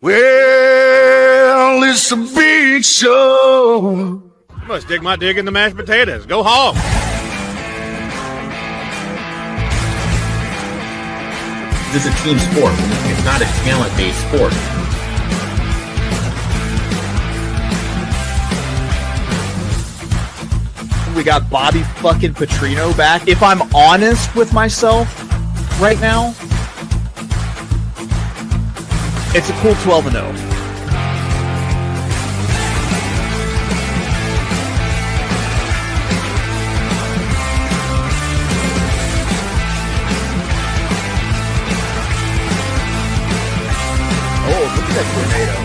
Well, it's a big show. You must dig my dig in the mashed potatoes. Go hog. This is a team sport. It's not a talent-based sport. We got Bobby fucking Petrino back. If I'm honest with myself right now, it's a cool 12-0. Oh, look at that tornado.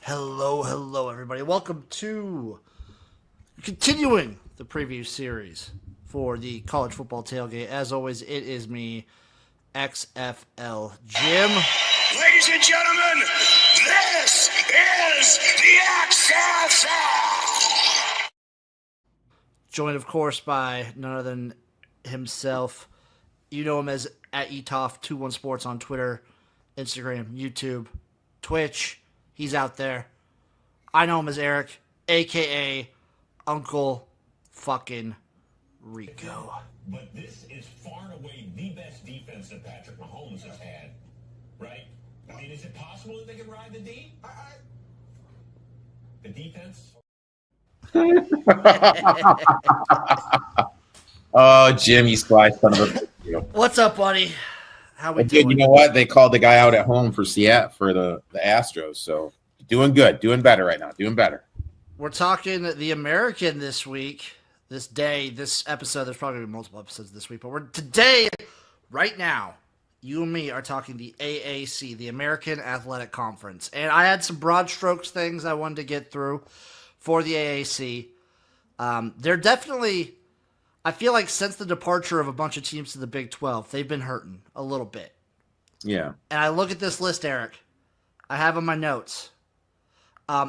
Hello, everybody. Welcome to continuing the preview series for the College Football Tailgate. As always, it is me, XFL Jim. Ladies and gentlemen, this is the XFL. Joined, of course, by none other than himself. You know him as at etoff21sports on Twitter, Instagram, YouTube, Twitch. He's out there. I know him as Erik, a.k.a. Uncle fucking Rico. But this is far and away the best defense that Patrick Mahomes has had, right? I mean, is it possible that they can ride the D? The defense? Oh, Jim, you spy son of a bitch. What's up, buddy? How we Dude, doing? you know what? They called the guy out at home for Seattle for the Astros, so doing good, doing better right now, doing better. We're talking the American this week, this day, this episode. There's probably going to be multiple episodes this week, but we're today, right now, you and me are talking the AAC, the American Athletic Conference. And I had some broad strokes things I wanted to get through for the AAC. They're definitely, I feel like since the departure of a bunch of teams to the Big 12, they've been hurting a little bit. Yeah. And I look at this list, Erik. I have on my notes.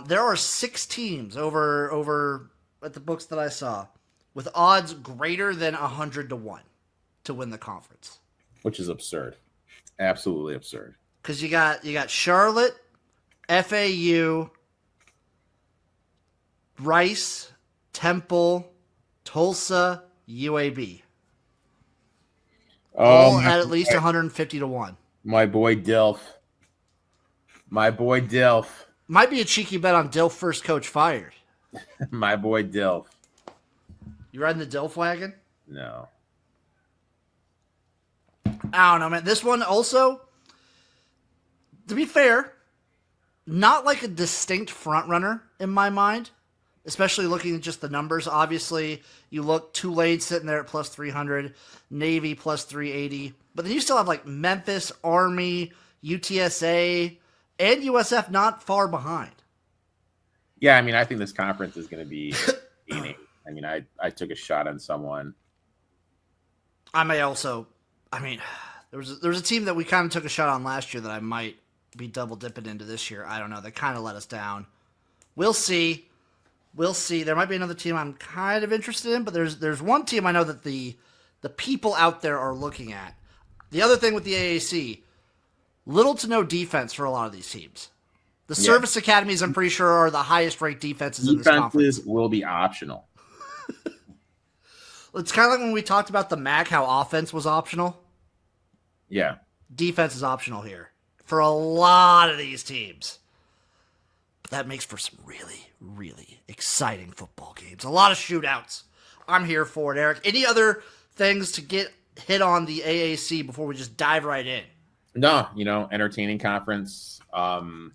There are 6 teams over at the books that I saw with odds greater than 100-1 to win the conference, Which is absurd. Absolutely absurd. because you got Charlotte, FAU, Rice, Temple, Tulsa, UAB, all at least 150-1. My boy Dilf. Might be a cheeky bet on Dilf first coach fired. My boy Dilf. You riding the Dilf wagon? No. I don't know, man. This one also, to be fair, not like a distinct front runner in my mind, especially looking at just the numbers. Obviously, you look Tulane sitting there at plus 300, Navy plus 380, but then you still have like Memphis, Army, UTSA, and USF not far behind. Yeah, I mean, I think this conference is going to be gaining. I mean, I took a shot on someone. I may also, there was a team that we kind of took a shot on last year that I might be double dipping into this year. I don't know. They kind of let us down. We'll see. There might be another team I'm kind of interested in, but there's one team I know that the people out there are looking at. The other thing with the AAC, little to no defense for a lot of these teams. The service academies, I'm pretty sure, are the highest ranked defenses in this conference. Defenses will be optional. It's kind of like when we talked about the MAC, how offense was optional. Yeah. Defense is optional here for a lot of these teams. But that makes for some really, really exciting football games. A lot of shootouts. I'm here for it, Erik. Any other things to get hit on the AAC before we just dive right in? No, entertaining conference. We'll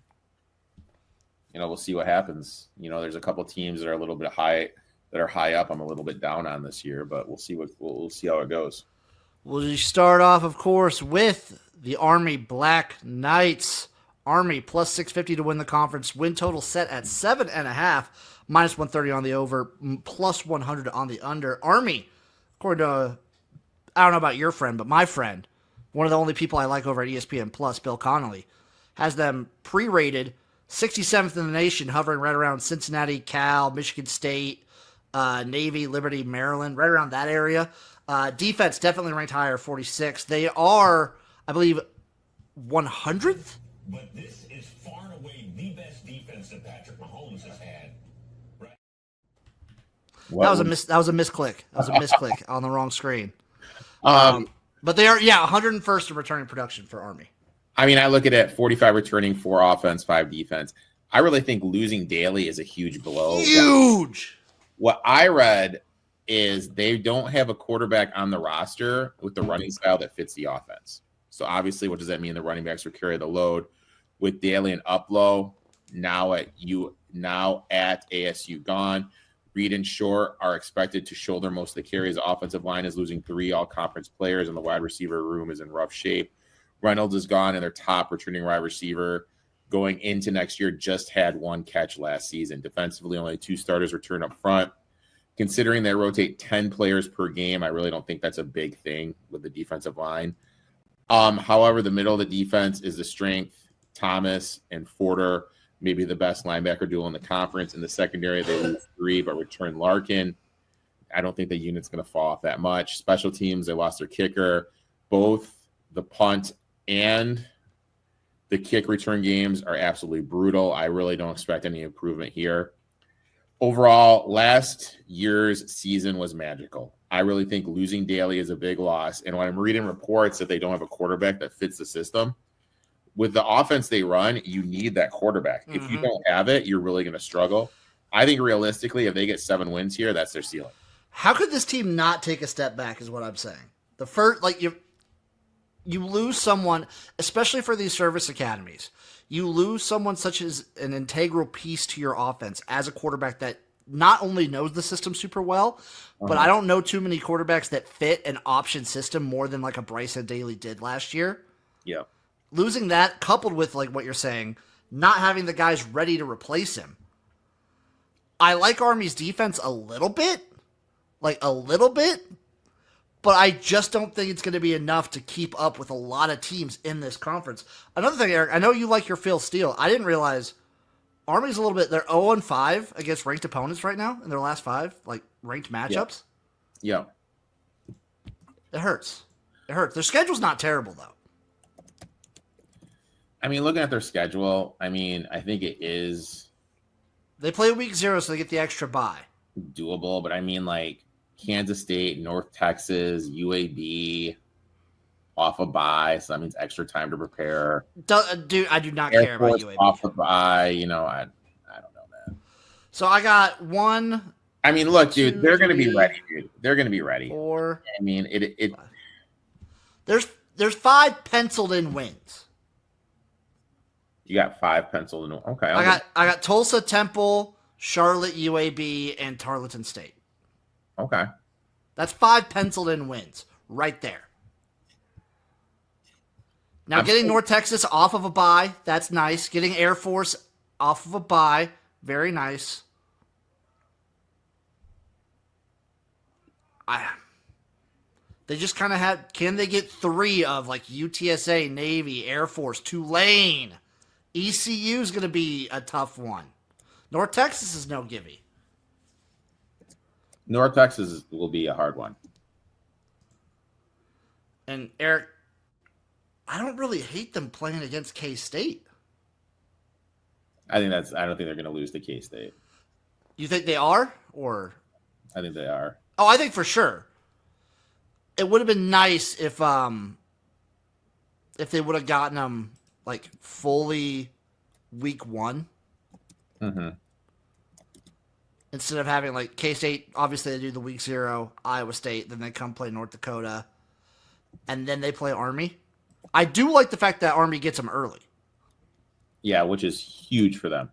see what happens. There's a couple teams that are a little bit high, that are high up. I'm a little bit down on this year, but we'll see how it goes. We'll start off, of course, with the Army Black Knights. Army plus 650 to win the conference. Win total set at 7.5, minus 130 on the over, plus 100 on the under. Army, according to, I don't know about your friend, but my friend, one of the only people I like over at ESPN Plus, Bill Connolly, has them pre-rated 67th in the nation, hovering right around Cincinnati, Cal, Michigan State, Navy, Liberty, Maryland, right around that area. Defense definitely ranked higher, 46. They are, I believe, 100th? But this is far and away the best defense that Patrick Mahomes has had. Right? That was a misclick. That was a misclick on the wrong screen. But they are, 101st in returning production for Army. I mean, I look at it, 45 returning, 4 offense, 5 defense. I really think losing Daly is a huge blow. Huge. What I read is they don't have a quarterback on the roster with the running style that fits the offense. So obviously, what does that mean? The running backs will carry the load. With Daly and Uplow now at ASU gone, Reed and Short are expected to shoulder most of the carries. The offensive line is losing 3 all-conference players, and the wide receiver room is in rough shape. Reynolds is gone, and their top returning wide receiver going into next year just had 1 catch last season. Defensively, only 2 starters return up front. Considering they rotate 10 players per game, I really don't think that's a big thing with the defensive line. However, the middle of the defense is the strength. Thomas and Forder, maybe the best linebacker duo in the conference. In the secondary, they lose 3, but return Larkin. I don't think the unit's going to fall off that much. Special teams, they lost their kicker. Both the punt and the kick return games are absolutely brutal. I really don't expect any improvement here. Overall, last year's season was magical. I really think losing Daly is a big loss. And when I'm reading reports that they don't have a quarterback that fits the system, with the offense they run, you need that quarterback. Mm-hmm. If you don't have it, you're really going to struggle. I think realistically, if they get 7 wins here, that's their ceiling. How could this team not take a step back is what I'm saying. The first, you lose someone, especially for these service academies, you lose someone such as an integral piece to your offense as a quarterback that not only knows the system super well, but I don't know too many quarterbacks that fit an option system more than like a Bryson Daly did last year. Yeah. Losing that, coupled with like what you're saying, not having the guys ready to replace him. I like Army's defense a little bit, but I just don't think it's going to be enough to keep up with a lot of teams in this conference. Another thing, Eric, I know you like your Phil Steele. I didn't realize Army's a little bit, they're 0-5 against ranked opponents right now in their last 5, like ranked matchups. Yeah. It hurts. Their schedule's not terrible, though. I mean, looking at their schedule, I think it is. They play week 0, so they get the extra bye. Doable, but I mean, like Kansas State, North Texas, UAB, off a bye, so that means extra time to prepare. Dude, I do not Air care Force about UAB. Off a bye, I don't know, man. So I got 1. I mean, look, dude, they're going to be ready, dude. They're going to be ready. 4. I mean, it. There's 5 penciled in wins. You got 5 penciled in. Okay, I got Tulsa, Temple, Charlotte, UAB, and Tarleton State. Okay, that's 5 penciled in wins right there. Now, getting North Texas off of a bye, that's nice. Getting Air Force off of a bye, very nice. They just kind of had, can they get 3 of like UTSA, Navy, Air Force, Tulane? ECU is going to be a tough one. North Texas is no givey. North Texas will be a hard one. And Eric, I don't really hate them playing against K-State. I don't think they're going to lose to K-State. You think they are? Or I think they are. Oh, I think for sure. It would have been nice if they would have gotten them like fully week 1. Mm-hmm. Instead of having like K-State, obviously they do the week 0, Iowa State, then they come play North Dakota, and then they play Army. I do like the fact that Army gets them early. Yeah, which is huge for them.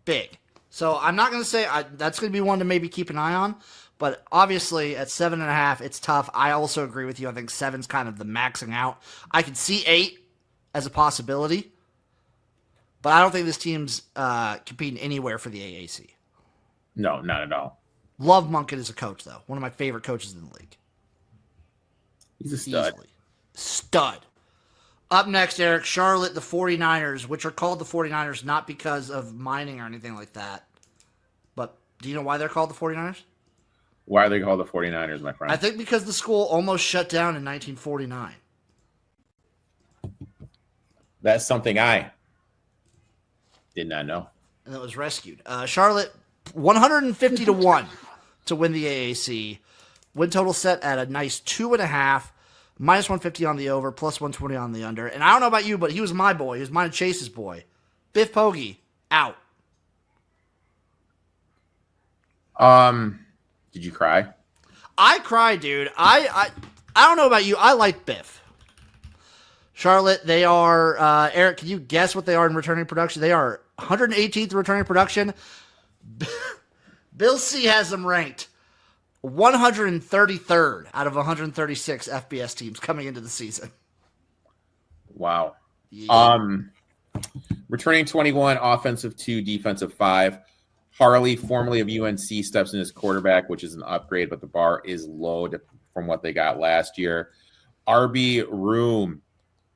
Big. So I'm not going to say that's going to be one to maybe keep an eye on, But obviously, at 7.5, it's tough. I also agree with you. I think 7's kind of the maxing out. I could see 8 as a possibility, but I don't think this team's competing anywhere for the AAC. No, not at all. Love Monken as a coach, though. One of my favorite coaches in the league. He's a stud. Easily. Stud. Up next, Erik, Charlotte, the 49ers, which are called the 49ers not because of mining or anything like that. But do you know why they're called the 49ers? Why are they called the 49ers, my friend? I think because the school almost shut down in 1949. That's something I did not know. And it was rescued. Charlotte, 150-1 to win the AAC. Win total set at a nice 2.5. Minus 150 on the over, plus 120 on the under. And I don't know about you, but he was my boy. He was mine and Chase's boy. Biff Poggi, out. Did you cry? I cried, dude. I don't know about you. I like Biff. Charlotte, they are, Erik, can you guess what they are in returning production? They are 118th returning production. Bill C has them ranked 133rd out of 136 FBS teams coming into the season. Wow. Yeah. Returning 21, offensive 2, defensive 5. Harley, formerly of UNC, steps in as quarterback, which is an upgrade, but the bar is low from what they got last year. RB Room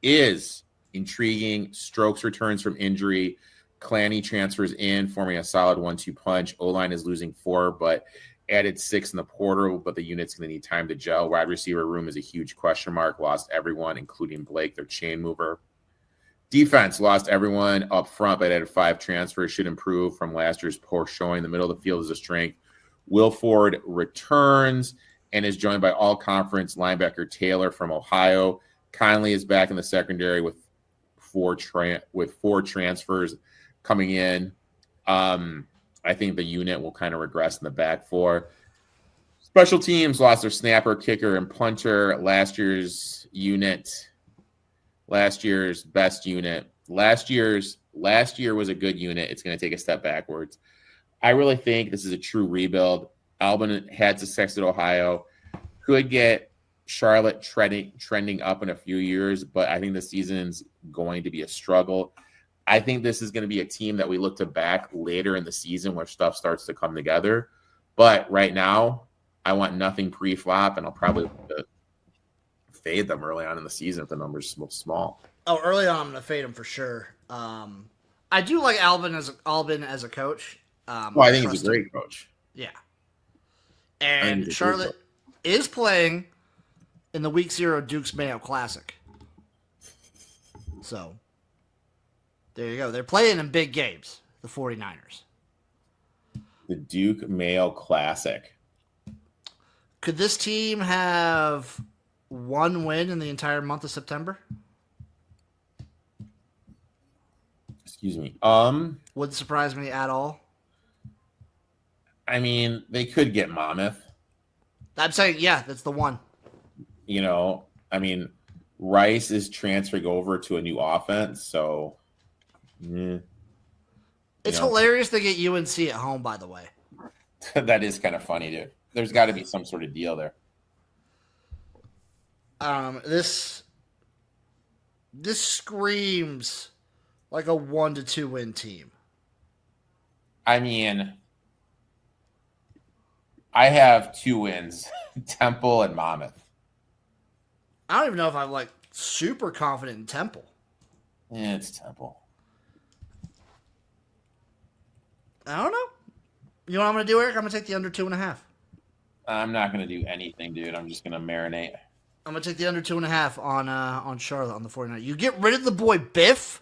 is intriguing. Strokes returns from injury. Clanny transfers in, forming a solid 1-2 punch. O-line is losing 4, but added 6 in the portal, but the unit's going to need time to gel. Wide receiver room is a huge question mark. Lost everyone, including Blake, their chain mover. Defense lost everyone up front, but added 5 transfers. Should improve from last year's poor showing. The middle of the field is a strength. Will Ford returns and is joined by all-conference linebacker Taylor from Ohio. Conley is back in the secondary with 4 transfers coming in. I think the unit will kind of regress in the back 4. Special teams lost their snapper, kicker, and punter. Last year's best unit. Last year was a good unit. It's going to take a step backwards. I really think this is a true rebuild. Albin had success at Ohio. Could get Charlotte trending up in a few years, but I think the season's going to be a struggle. I think this is going to be a team that we look to back later in the season where stuff starts to come together. But right now, I want nothing pre-flop, and I'll probably fade them early on in the season if the numbers are small. Oh, early on, I'm going to fade him for sure. I do like Albin as a coach. I think he's a great coach. Yeah. And Charlotte is playing in the Week 0 Duke's Mayo Classic. So, there you go. They're playing in big games, the 49ers. The Duke Mayo Classic. Could this team have one win in the entire month of September? Excuse me. Wouldn't surprise me at all. I mean, they could get Monmouth. I'm saying, yeah, that's the one. You know, I mean, Rice is transferring over to a new offense, so it's hilarious they get UNC at home, by the way. That is kind of funny, dude. There's got to be some sort of deal there. This screams like a 1-2 win team. I mean, I have 2 wins, Temple and Monmouth. I don't even know if I'm like super confident in Temple. Yeah, it's Temple. I don't know. You know what I'm going to do, Erik? I'm going to take the under 2.5. I'm not going to do anything, dude. I'm just going to marinate. I'm going to take the under 2.5 on Charlotte on the 49ers. You get rid of the boy Biff.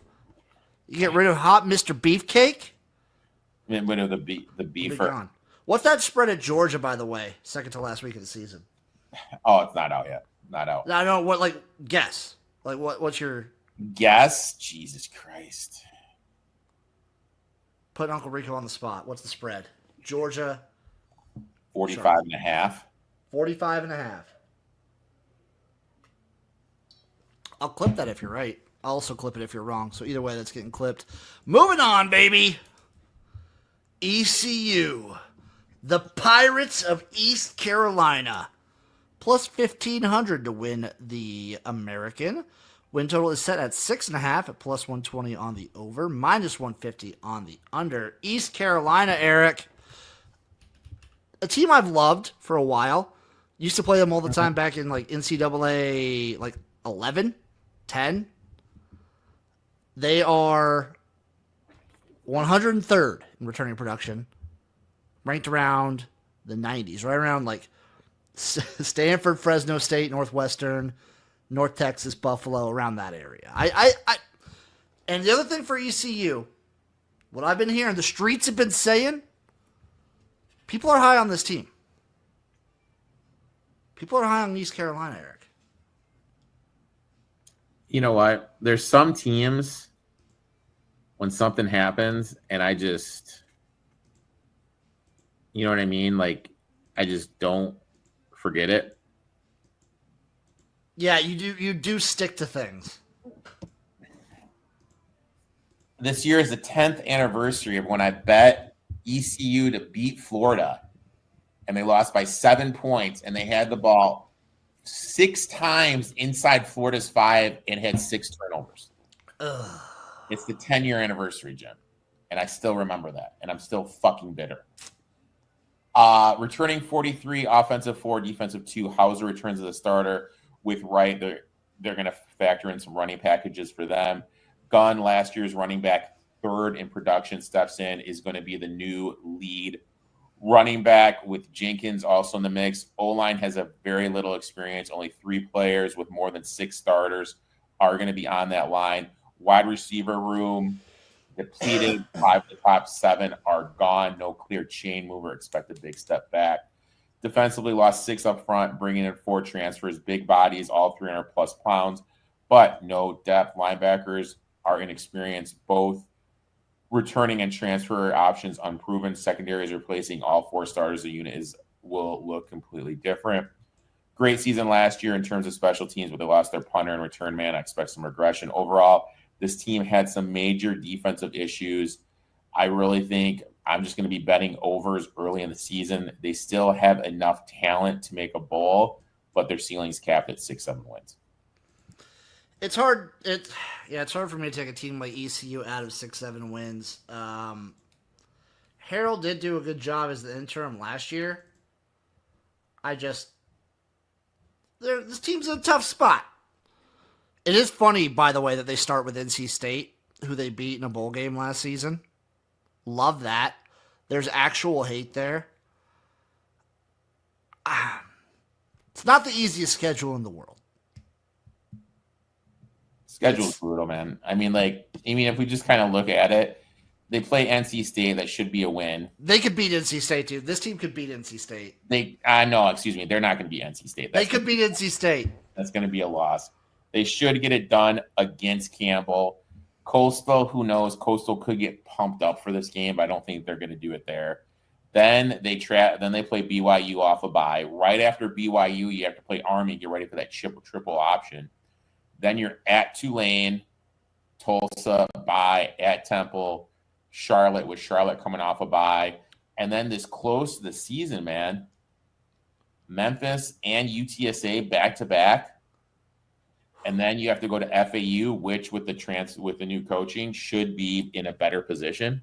You get rid of hot Mr. Beefcake. Get rid of the beefer. What's that spread at Georgia, by the way? Second to last week of the season. Oh, it's not out yet. Not out. I don't know what. Like, guess. Like, what's your guess? Jesus Christ. Put Uncle Rico on the spot. What's the spread? Georgia. 45.5. 45.5. I'll clip that if you're right. I'll also clip it if you're wrong. So either way, that's getting clipped. Moving on, baby. ECU. The Pirates of East Carolina. Plus 1,500 to win the American. Win total is set at 6.5 at plus 120 on the over. Minus 150 on the under. East Carolina, Erik. A team I've loved for a while. Used to play them all the time back in like NCAA like 11, 10. They are 103rd in returning production. Ranked around the 90s. Right around like Stanford, Fresno State, Northwestern, North Texas, Buffalo, around that area. And the other thing for ECU, what I've been hearing, the streets have been saying, people are high on this team. People are high on East Carolina, Erik. You know what? There's some teams when something happens and I just, you know what I mean? Like, I just don't forget it. Yeah, you do stick to things. This year is the 10th anniversary of when I bet ECU to beat Florida. And they lost by 7 points, and they had the ball 6 times inside Florida's 5 and had 6 turnovers. Ugh. It's the 10-year anniversary, Jim. And I still remember that. And I'm still fucking bitter. Returning 43, offensive 4, defensive 2. Hauser returns as a starter with Wright. They're going to factor in some running packages for them. Gunn, last year's running back, 3rd in production, steps in, is going to be the new lead running back with Jenkins also in the mix. O-line has a very little experience. Only 3 players with more than 6 starters are going to be on that line. Wide receiver room depleted. 5 of the top 7 are gone. No clear chain mover. Expect a big step back. Defensively lost 6 up front, bringing in 4 transfers. Big bodies, all 300-plus pounds, but no depth. Linebackers are inexperienced. Both returning and transfer options unproven. Secondary is replacing all 4 starters. The unit will look completely different. Great season last year in terms of special teams, but they lost their punter and return man. I expect some regression. Overall, this team had some major defensive issues. I really think I'm just going to be betting overs early in the season. They still have enough talent to make a bowl, but their ceiling's capped at 6-7 wins. It's hard. It's hard for me to take a team like ECU out of 6-7 wins. Harold did do a good job as the interim last year. This team's in a tough spot. It is funny, by the way, that they start with NC State, who they beat in a bowl game last season. Love that. There's actual hate there. It's not the easiest schedule in the world. Schedule's brutal, man. I mean, if we just kind of look at it, they play NC State. That should be a win. They could beat NC State, too. This team could beat NC State. No, excuse me. They're not going to beat NC State. They could beat NC State. That's going to be a loss. They should get it done against Campbell. Coastal, who knows? Coastal could get pumped up for this game, but I don't think they're going to do it there. Then they play BYU off a bye. Right after BYU, you have to play Army. Get ready for that triple option. Then you're at Tulane, Tulsa, bye, at Temple, Charlotte, with Charlotte coming off a bye. And then this close to the season, man, Memphis and UTSA back-to-back. And then you have to go to FAU, which with the new coaching should be in a better position.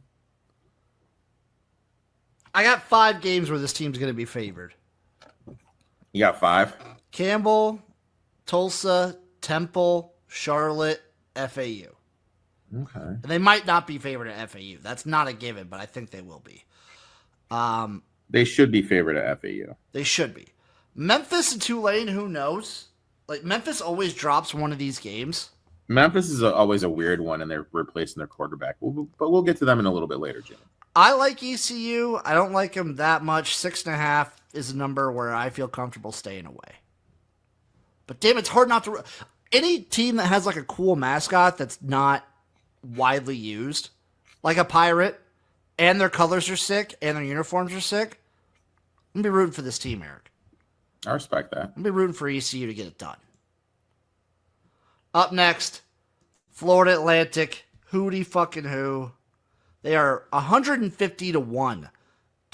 I got 5 games where this team's going to be favored. You got 5? Campbell, Tulsa, Temple, Charlotte, FAU. Okay. And they might not be favored at FAU. That's not a given, but I think they will be. They should be favored at FAU. They should be. Memphis and Tulane, who knows? Memphis always drops one of these games. Memphis is always a weird one, and they're replacing their quarterback. But we'll get to them in a little bit later, Jim. I like ECU. I don't like them that much. 6.5 is a number where I feel comfortable staying away. But damn, it's hard not to. Any team that has a cool mascot that's not widely used, like a pirate, and their colors are sick and their uniforms are sick, I'm gonna be rooting for this team, Erik. I respect that. I'm gonna be rooting for ECU to get it done. Up next, Florida Atlantic. Hootie fucking who? They are 150 to 1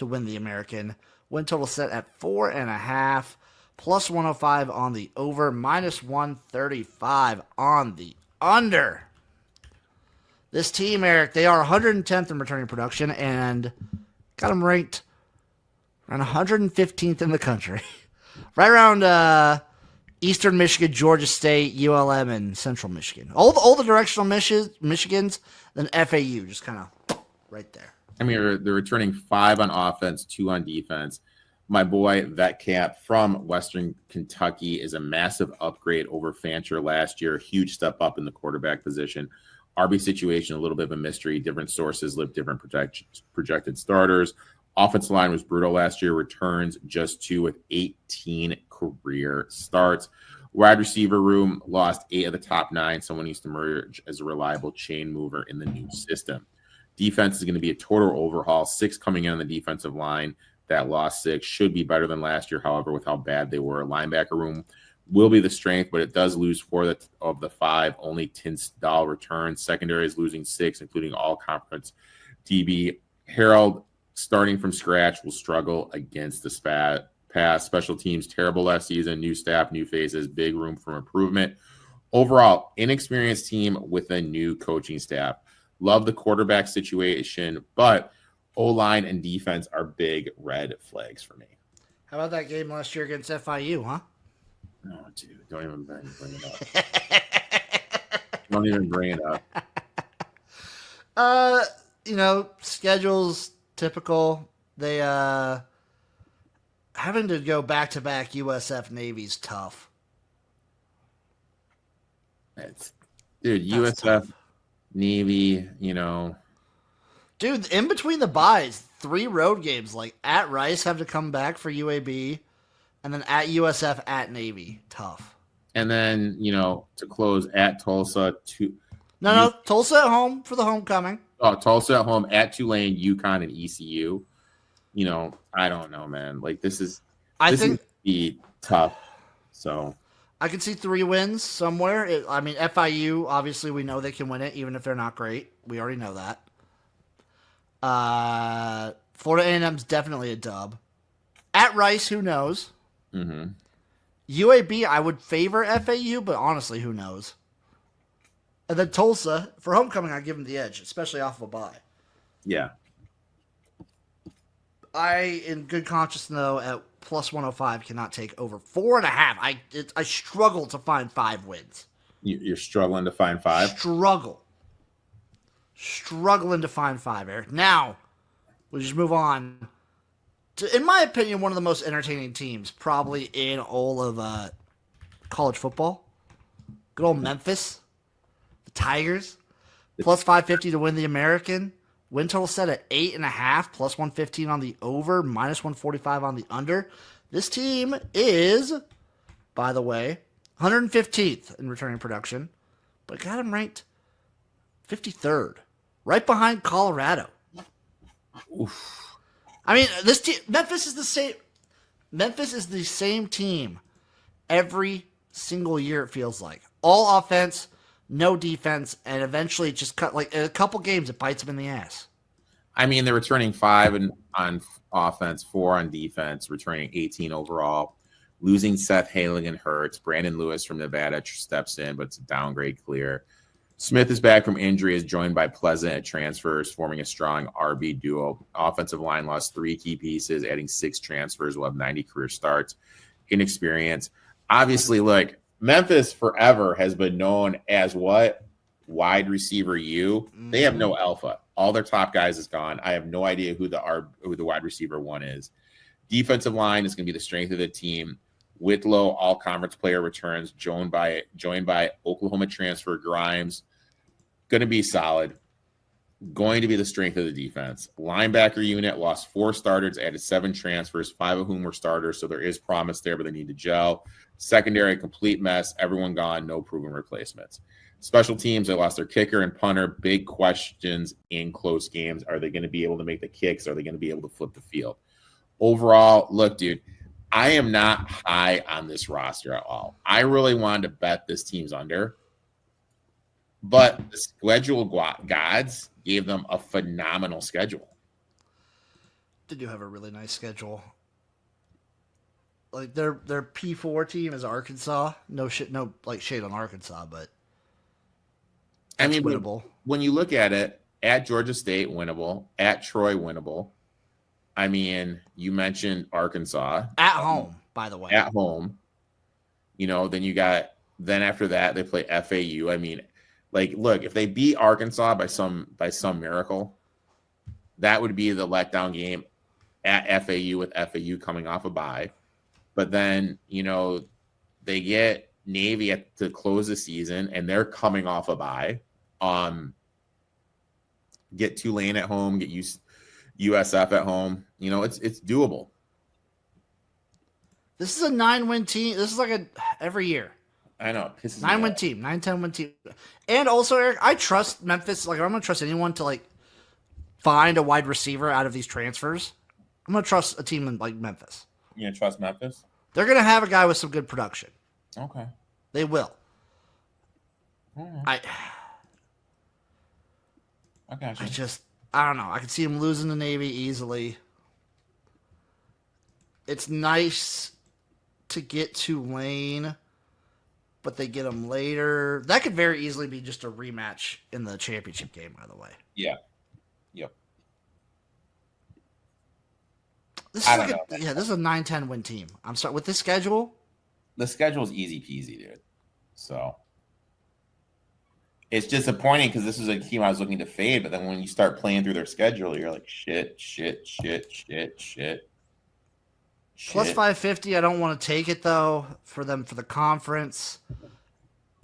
to win the American. Win total set at 4.5, plus 105 on the over, minus 135 on the under. This team, Eric, they are 110th in returning production and got them ranked around 115th in the country. Right around Eastern Michigan, Georgia State, ULM, and Central Michigan. All the directional Michigans, then FAU, just kind of right there. I mean, they're returning 5 on offense, 2 on defense. My boy Vetcamp from Western Kentucky is a massive upgrade over Fancher last year. Huge step up in the quarterback position. RB situation, a little bit of a mystery. Different sources live different projected starters. Offensive line was brutal last year. Returns just 2 with 18 career starts. Wide receiver room lost 8 of the top 9. Someone needs to emerge as a reliable chain mover in the new system. Defense is going to be a total overhaul. 6 coming in on the defensive line. That lost 6 should be better than last year, however, with how bad they were. Linebacker room will be the strength, but it does lose 4 of the 5. Only Tinsdall returns. Secondary is losing 6, including all conference DB. Harold, starting from scratch, will struggle against the pass. Special teams, terrible last season. New staff, new faces, big room for improvement. Overall, inexperienced team with a new coaching staff. Love the quarterback situation, but O-line and defense are big red flags for me. How about that game last year against FIU, huh? Oh, dude, don't even bring it up. Don't even bring it up. Schedules typical. They having to go back-to-back USF Navy's tough. USF tough. Navy, Dude, in between the buys, 3 road games, like at Rice have to come back for UAB, and then at USF, at Navy. Tough. And then, to close at Tulsa. Tulsa at home for the homecoming. Oh, Tulsa at home, at Tulane, UConn, and ECU. I don't know, man. Like, this is be tough. So I can see 3 wins somewhere. FIU, obviously, we know they can win it, even if they're not great. We already know that. Florida A&M's definitely a dub. At Rice, who knows? Mm-hmm. UAB, I would favor FAU, but honestly, who knows? And then Tulsa, for homecoming, I give them the edge, especially off of a bye. Yeah. I, in good conscience, though, at plus 105, cannot take over 4.5. I struggle to find 5 wins. You're struggling to find 5? Struggling to find 5, Eric. Now, we'll just move on to, in my opinion, one of the most entertaining teams probably in all of college football. Good old Memphis. The Tigers. Plus 550 to win the American. Win total set at 8.5, plus 115 on the over, minus 145 on the under. This team is, by the way, 115th in returning production, but got them ranked 53rd, right behind Colorado. Oof. I mean, this team, Memphis is the same. Memphis is the same team every single year. It feels like all offense, no defense, and eventually it just cut like a couple games. It bites them in the ass. I mean, they're returning 5 on offense, 4 on defense, returning 18 overall. Losing Seth Haligan hurts. Brandon Lewis from Nevada steps in, but it's a downgrade clear. Smith is back from injury, is joined by Pleasant at transfers, forming a strong RB duo. Offensive line lost 3 key pieces, adding 6 transfers, will have 90 career starts. Inexperience. Obviously, look, Memphis forever has been known as what? Wide receiver U. They have no alpha. All their top guys is gone. I have no idea who the wide receiver 1 is. Defensive line is going to be the strength of the team. Whitlow, all conference player, returns, joined by Oklahoma transfer Grimes. Going to be solid. Going to be the strength of the defense. Linebacker unit lost 4 starters, added 7 transfers, 5 of whom were starters, so there is promise there, but they need to gel. Secondary, complete mess. Everyone gone, no proven replacements. Special teams, they lost their kicker and punter. Big questions in close games. Are they going to be able to make the kicks? Are they going to be able to flip the field? Overall, look, dude, I am not high on this roster at all. I really wanted to bet this team's under, but the schedule gods gave them a phenomenal schedule. They do have a really nice schedule. Like their P4 team is Arkansas. No shit, no like shade on Arkansas, but I that's mean, winnable. when you look at it, at Georgia State, winnable. At Troy, winnable. I mean, you mentioned Arkansas. At home, by the way. At home. Then after that, they play FAU. I mean, like, look, if they beat Arkansas by some miracle, that would be the letdown game at FAU with FAU coming off a bye. But then, they get Navy to close the season, and they're coming off a bye. Get Tulane at home, get USF at home. It's doable. This is a 9-win team. This is like every year. I know. 9-win team, 9-10 win team. And also, Eric, I trust Memphis. Like, I'm going to trust anyone to, like, find a wide receiver out of these transfers. I'm going to trust a team like Memphis. You going to trust Memphis? They're going to have a guy with some good production. Okay. They will. Right. I got you. I don't know. I can see him losing the Navy easily. It's nice to get Tulane, but they get them later. That could very easily be just a rematch in the championship game, by the way. Yeah. Yep. This is a 9-10 win team. I'm sorry. With this schedule? The schedule is easy peasy, dude. So it's disappointing because this is a team I was looking to fade, but then when you start playing through their schedule, you're like, shit. Plus 550, I don't want to take it, though, for them for the conference.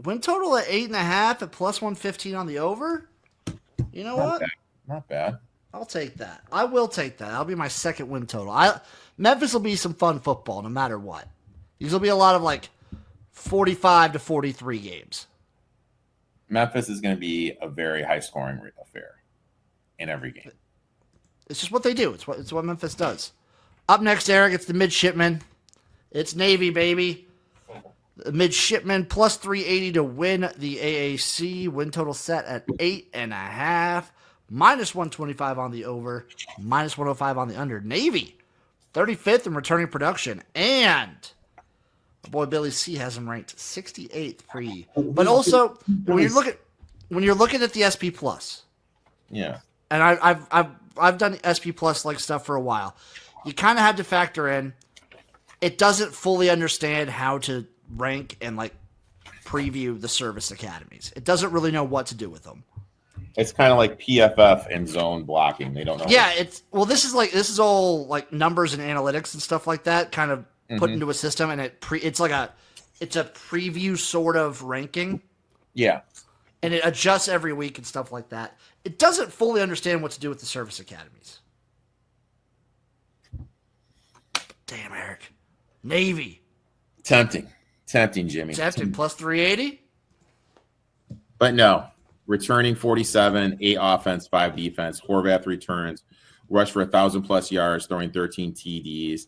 Win total at 8.5 at plus 115 on the over? You know what? Not bad. I'll take that. I will take that. That'll be my second win total. Memphis will be some fun football no matter what. These will be a lot of, like, 45 to 43 games. Memphis is going to be a very high-scoring affair in every game. It's just what they do. It's what Memphis does. Up next, Eric, it's the midshipmen. It's Navy, baby. The midshipmen plus 380 to win the AAC. Win total set at 8.5. Minus 125 on the over. Minus 105 on the under. Navy, 35th in returning production. And my boy Billy C has him ranked 68th pre. But also, when you're looking at the SP Plus. Yeah. And I've done SP Plus like stuff for a while. You kind of have to factor in it doesn't fully understand how to rank and like preview the service academies. It doesn't really know what to do with them. It's kind of like PFF and zone blocking. They don't know. Yeah, this is all like numbers and analytics and stuff like that kind of put into a system, and it's a preview sort of ranking. Yeah. And it adjusts every week and stuff like that. It doesn't fully understand what to do with the service academies. Damn, Eric. Navy. Tempting, Jimmy. Tempting. Plus 380? But no. Returning 47, 8 offense, 5 defense. Horvath returns. Rushed for 1,000+ yards, throwing 13 TDs.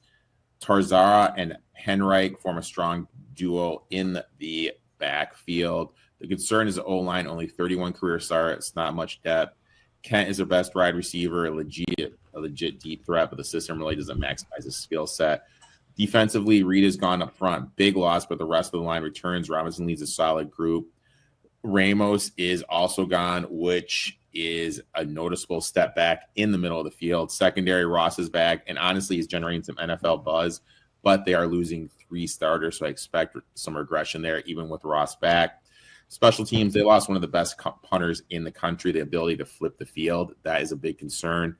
Tarzara and Henrich form a strong duo in the backfield. The concern is the O-line, only 31 career starts, not much depth. Kent is their best wide receiver, a legit deep threat, but the system really doesn't maximize his skill set. Defensively, Reed has gone up front. Big loss, but the rest of the line returns. Robinson leads a solid group. Ramos is also gone, which is a noticeable step back in the middle of the field. Secondary, Ross is back, and honestly, he's generating some NFL buzz, but they are losing 3 starters, so I expect some regression there, even with Ross back. Special teams, they lost one of the best punters in the country, the ability to flip the field. That is a big concern.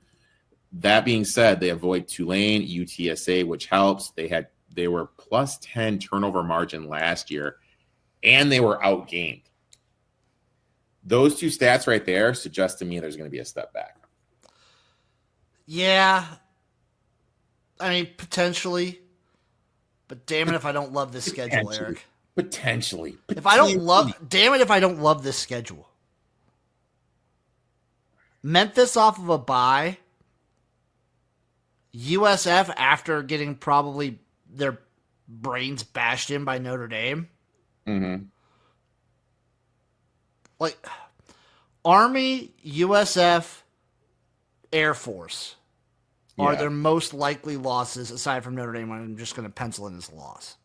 That being said, they avoid Tulane, UTSA, which helps. They were plus 10 turnover margin last year, and they were outgained. Those 2 stats right there suggest to me there's going to be a step back. Yeah. I mean, potentially. But damn it if I don't love this schedule, Eric. Potentially. If I don't love this schedule. Memphis off of a bye. USF after getting probably their brains bashed in by Notre Dame. Mm-hmm. Like, Army, USF, Air Force. are Yeah. their most likely losses aside from Notre Dame. I'm just going to pencil in as a loss.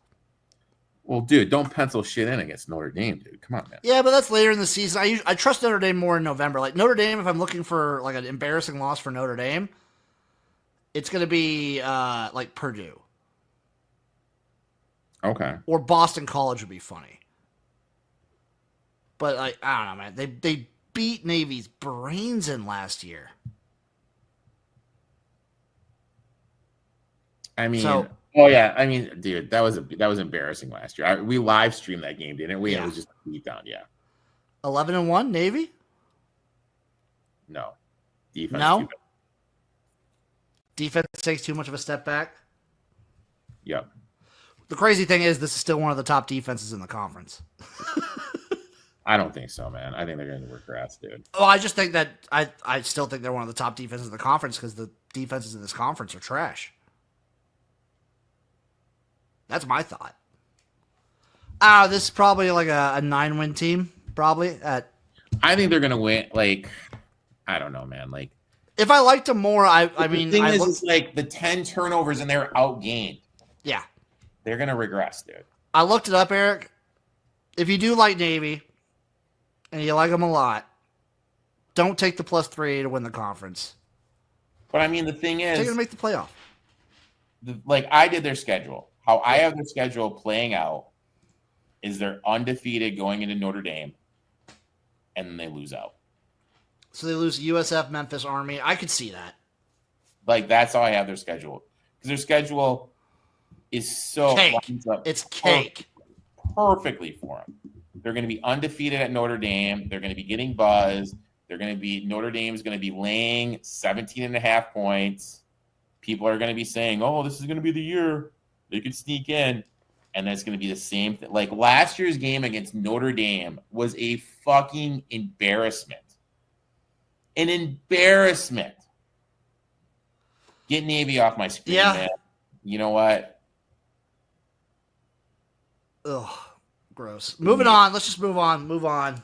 Well, dude, don't pencil shit in against Notre Dame, dude. Come on, man. Yeah, but that's later in the season. I trust Notre Dame more in November. Like Notre Dame, if I'm looking for like an embarrassing loss for Notre Dame, it's going to be like Purdue Okay. or Boston College would be funny. But like I don't know, man. They beat Navy's brains in last year. I mean, So- oh yeah, I mean, dude, that was embarrassing last year. We live streamed that game, didn't we? Yeah. It was just a beat down. Yeah. 11-1 Navy. No. Defense. No? too bad. Defense takes too much of a step back. Yep. The crazy thing is, this is still one of the top defenses in the conference. I don't think so, man. I think they're going to work their ass, dude. Oh, I just think that I still think they're one of the top defenses in the conference because the defenses in this conference are trash. That's my thought. This is probably like a 9-win team, probably. I think they're going to win. Like, I don't know, man. Like, If I liked them more, I mean, the thing I is, looked, it's like the 10 turnovers and they're outgained. yeah. They're going to regress, dude. I looked it up, Eric. If you do like Navy and you like them a lot, don't take the +3 to win the conference. But I mean, the thing Take it is, to make the playoff. like, I did their schedule. How I have their schedule playing out is they're undefeated going into Notre Dame, and then they lose out. So they lose USF, Memphis, Army. I could see that. Like, that's how I have their schedule. Because their schedule is so Cake. lines up It's cake. perfectly for them. They're going to be undefeated at Notre Dame. They're going to be getting buzz. Notre Dame's going to be laying 17.5 points. People are going to be saying, oh, this is going to be the year they could sneak in. And that's going to be the same thing. Like last year's game against Notre Dame was a fucking embarrassment. An embarrassment. Get Navy off my screen, Yeah. man. You know what? Ugh, gross. Moving on. Let's just move on. Move on.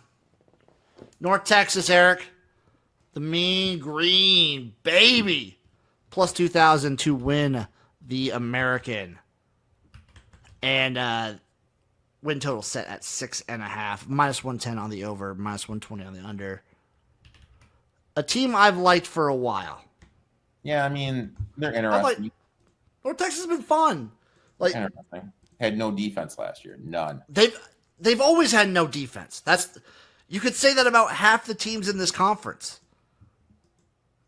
North Texas, Eric. The Mean Green, baby. +2,000 to win the American. And win total set at 6.5. -110 on the over, -120 on the under. A team I've liked for a while. Yeah, I mean, they're interesting. North Texas has been fun. Like Interesting. Had no defense last year. None. they've always had no defense. You could say that about half the teams in this conference.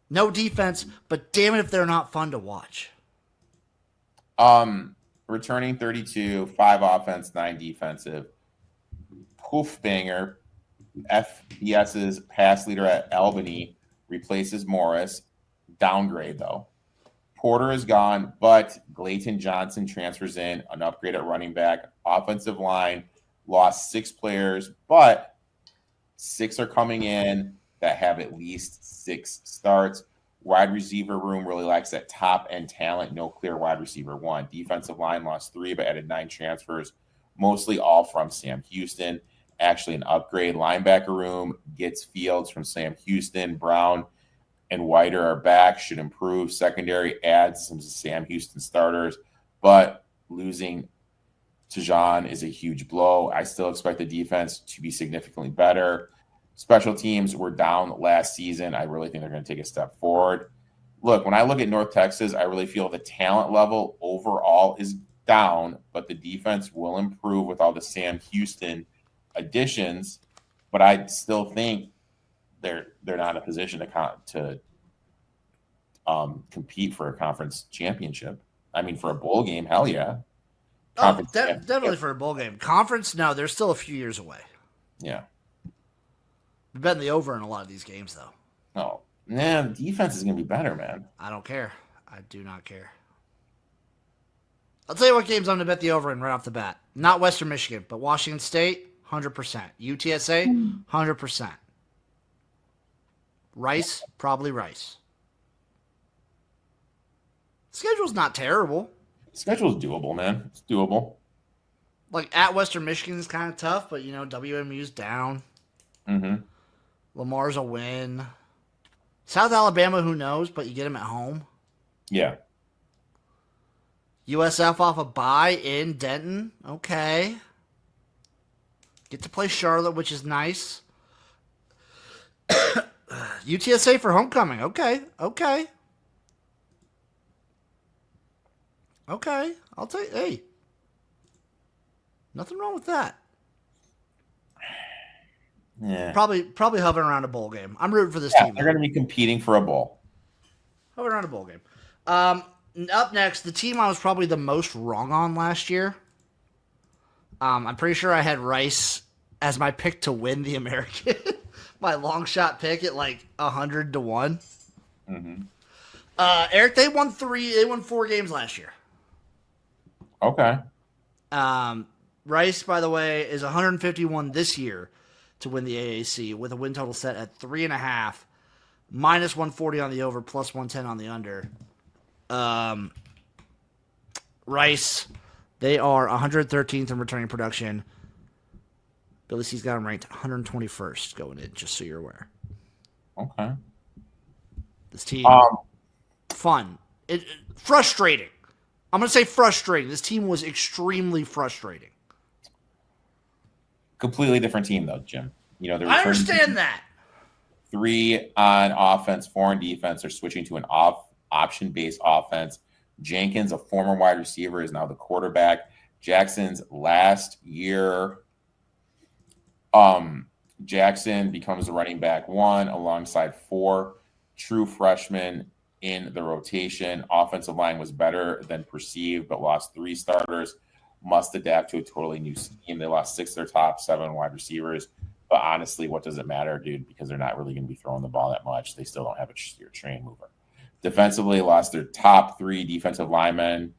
No defense, but damn it if they're not fun to watch. Returning 32, 5 offense, 9 defensive. Poof banger. FBS's pass leader at Albany replaces Morris. Downgrade though. Porter is gone, but Glayton Johnson transfers in, an upgrade at running back. Offensive line lost 6 players, but 6 are coming in that have at least 6 starts. Wide receiver room really likes that top end talent. No clear wide receiver 1. Defensive line lost 3, but added 9 transfers, mostly all from Sam Houston. Actually, an upgrade. Linebacker room gets Fields from Sam Houston. Brown and Whiter are back, should improve. Secondary adds some Sam Houston starters, but losing Tajon is a huge blow. I still expect the defense to be significantly better. Special teams were down last season. I really think they're going to take a step forward. Look, when I look at North Texas, I really feel the talent level overall is down, but the defense will improve with all the Sam Houston additions. But I still think they're not in a position to compete for a conference championship. I mean, for a bowl game, hell yeah. Definitely for a bowl game. Conference, no, they're still a few years away. Yeah. We're betting the over in a lot of these games, though. No. Man, the defense is going to be better, man. I don't care. I do not care. I'll tell you what games I'm going to bet the over in right off the bat. Not Western Michigan, but Washington State, 100%. UTSA, 100%. Rice, probably Rice. Schedule's not terrible. Schedule's doable, man. It's doable. Like, at Western Michigan is kind of tough, but, WMU's down. Mm-hmm. Lamar's a win. South Alabama, who knows, but you get them at home. Yeah. USF off a bye in Denton. Okay. Get to play Charlotte, which is nice. UTSA for homecoming. Okay. I'll take. Hey, nothing wrong with that. Yeah. Probably hovering around a bowl game. I'm rooting for this Yeah, team. they're going to be competing for a bowl. Hovering around a bowl game. Up next, the team I was probably the most wrong on last year. I'm pretty sure I had Rice as my pick to win the American. My long shot pick at like 100-1. Mm-hmm. Erik, they won 4 games last year. Okay. Rice, by the way, is 151 this year to win the AAC with a win total set at 3.5, minus 140 on the over, plus 110 on the under. Rice, they are 113th in returning production. Billy C's got them ranked 121st going in, just so you're aware. Okay. This team, fun. Frustrating. I'm going to say frustrating. This team was extremely frustrating. Completely different team, though, Jim. You know, I understand that. 3 on offense, 4 on defense. They're switching to an option-based offense. Jenkins, a former wide receiver, is now the quarterback. Jackson's last year, Jackson becomes the running back 1 alongside 4 true freshmen in the rotation. Offensive line was better than perceived, but lost 3 starters. Must adapt to a totally new scheme. They lost 6 of their top 7 wide receivers. But honestly, what does it matter, dude? Because they're not really going to be throwing the ball that much. They still don't have a train mover. Defensively, lost their top 3 defensive linemen.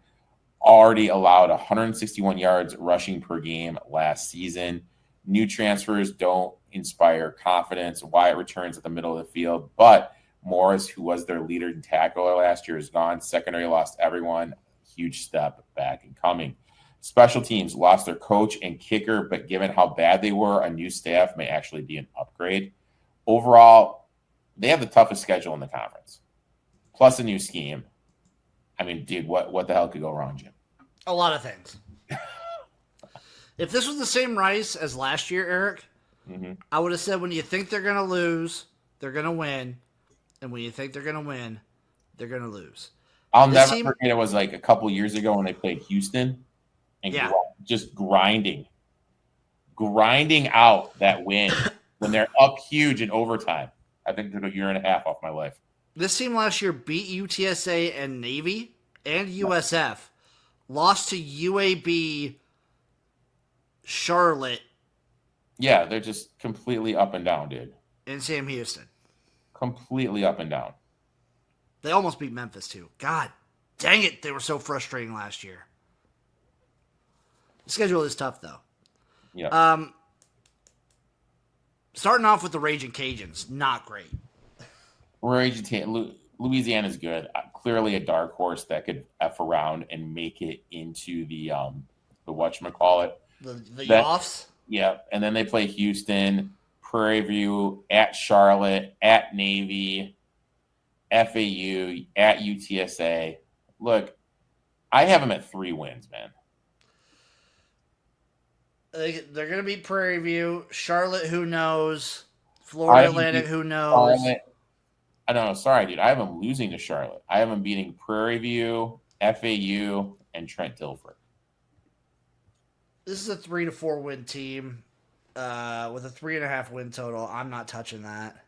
Already allowed 161 yards rushing per game last season. New transfers don't inspire confidence. Wyatt returns at the middle of the field, but Morris, who was their leader and tackler last year, is gone. Secondary lost everyone. Huge step back in coming. Special teams lost their coach and kicker, but given how bad they were, a new staff may actually be an upgrade. Overall, they have the toughest schedule in the conference, plus a new scheme. I mean, dude, what the hell could go wrong, Jim? A lot of things. If this was the same Rice as last year, Erik, I would have said when you think they're going to lose, they're going to win. And when you think they're going to win, they're going to lose. I'll never forget it was like a couple years ago when they played Houston and just grinding out that win when they're up huge in overtime. I think took a year and a half off my life. This team last year beat UTSA and Navy and USF, lost to UAB, Charlotte. Yeah, they're just completely up and down, dude. And Sam Houston. Completely up and down. They almost beat Memphis, too. God dang it, they were so frustrating last year. The schedule is tough, though. Yeah. Starting off with the Raging Cajuns, not great. Louisiana's good. Clearly a dark horse that could F around and make it into the whatchamacallit. The Yoffs? Yeah, and then they play Houston, Prairie View, at Charlotte, at Navy, FAU, at UTSA. Look, I have them at 3 wins, man. They're going to beat Prairie View. Charlotte, who knows? Florida Atlantic, who knows? I don't know. Sorry, dude. I have them losing to Charlotte. I have them beating Prairie View, FAU, and Trent Dilfer. This is a 3 to 4 win team with a 3.5 win total. I'm not touching that.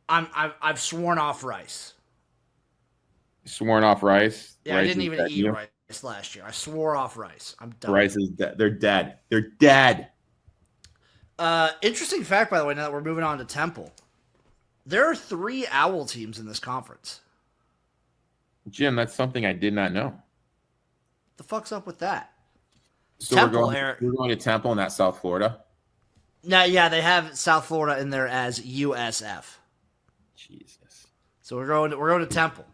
I've sworn off Rice. Sworn off Rice? Yeah, Rice I didn't even eat you? Rice last year. I swore off Rice. I'm done. Rice is dead. They're dead. They're dead. Interesting fact, by the way, now that we're moving on to Temple. There are 3 Owl teams in this conference. Jim, that's something I did not know. What the fuck's up with that? So Temple, we're going to Temple and that's South Florida? No, yeah, they have South Florida in there as USF. Jesus. So we're going to Temple.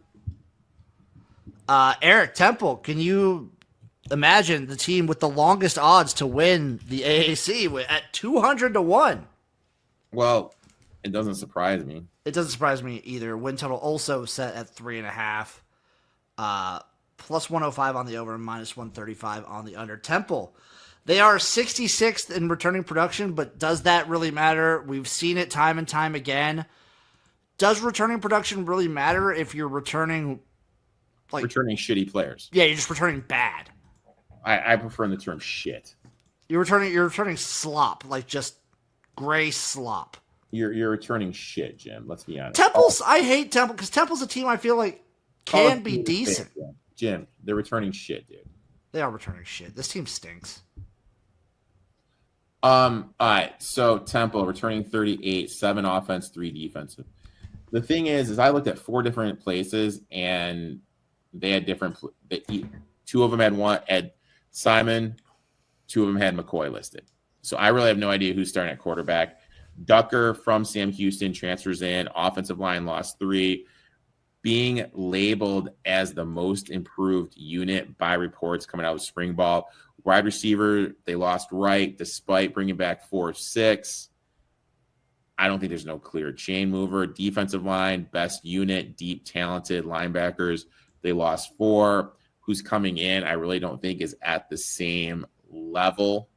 Erik, Temple, can you imagine the team with the longest odds to win the AAC at 200-1? Well, It doesn't surprise me. It doesn't surprise me either. Win total also set at 3.5. Plus 105 on the over and minus 135 on the under. Temple, they are 66th in returning production, but does that really matter? We've seen it time and time again. Does returning production really matter if you're returning returning shitty players? Yeah, you're just returning bad. I prefer the term shit. You're returning slop, like just gray slop. You're returning shit, Jim. Let's be honest. Temple's, I hate Temple because Temple's a team I feel like can be decent. Jim, they're returning shit, dude. They are returning shit. This team stinks. All right. So Temple returning 38, 7 offense, 3 defensive. The thing is I looked at 4 different places and they had different. 2 of them had Simon, 2 of them had McCoy listed. So I really have no idea who's starting at quarterback. Ducker from Sam Houston transfers in. Offensive line lost 3. Being labeled as the most improved unit by reports coming out of spring ball. Wide receiver, they lost Wright despite bringing back 4 of 6. I don't think there's no clear chain mover. Defensive line, best unit, deep, talented linebackers. They lost 4. Who's coming in, I really don't think is at the same level.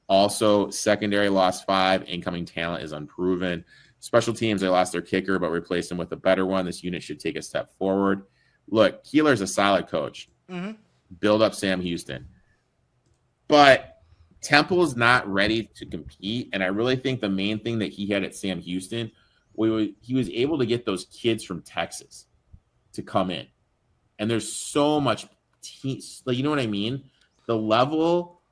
Also, secondary lost 5. Incoming talent is unproven. Special teams, they lost their kicker, but replaced him with a better one. This unit should take a step forward. Look, Keeler's a solid coach. Mm-hmm. Build up Sam Houston. But Temple is not ready to compete, and I really think the main thing that he had at Sam Houston, he was able to get those kids from Texas to come in. And there's so much you know what I mean? The level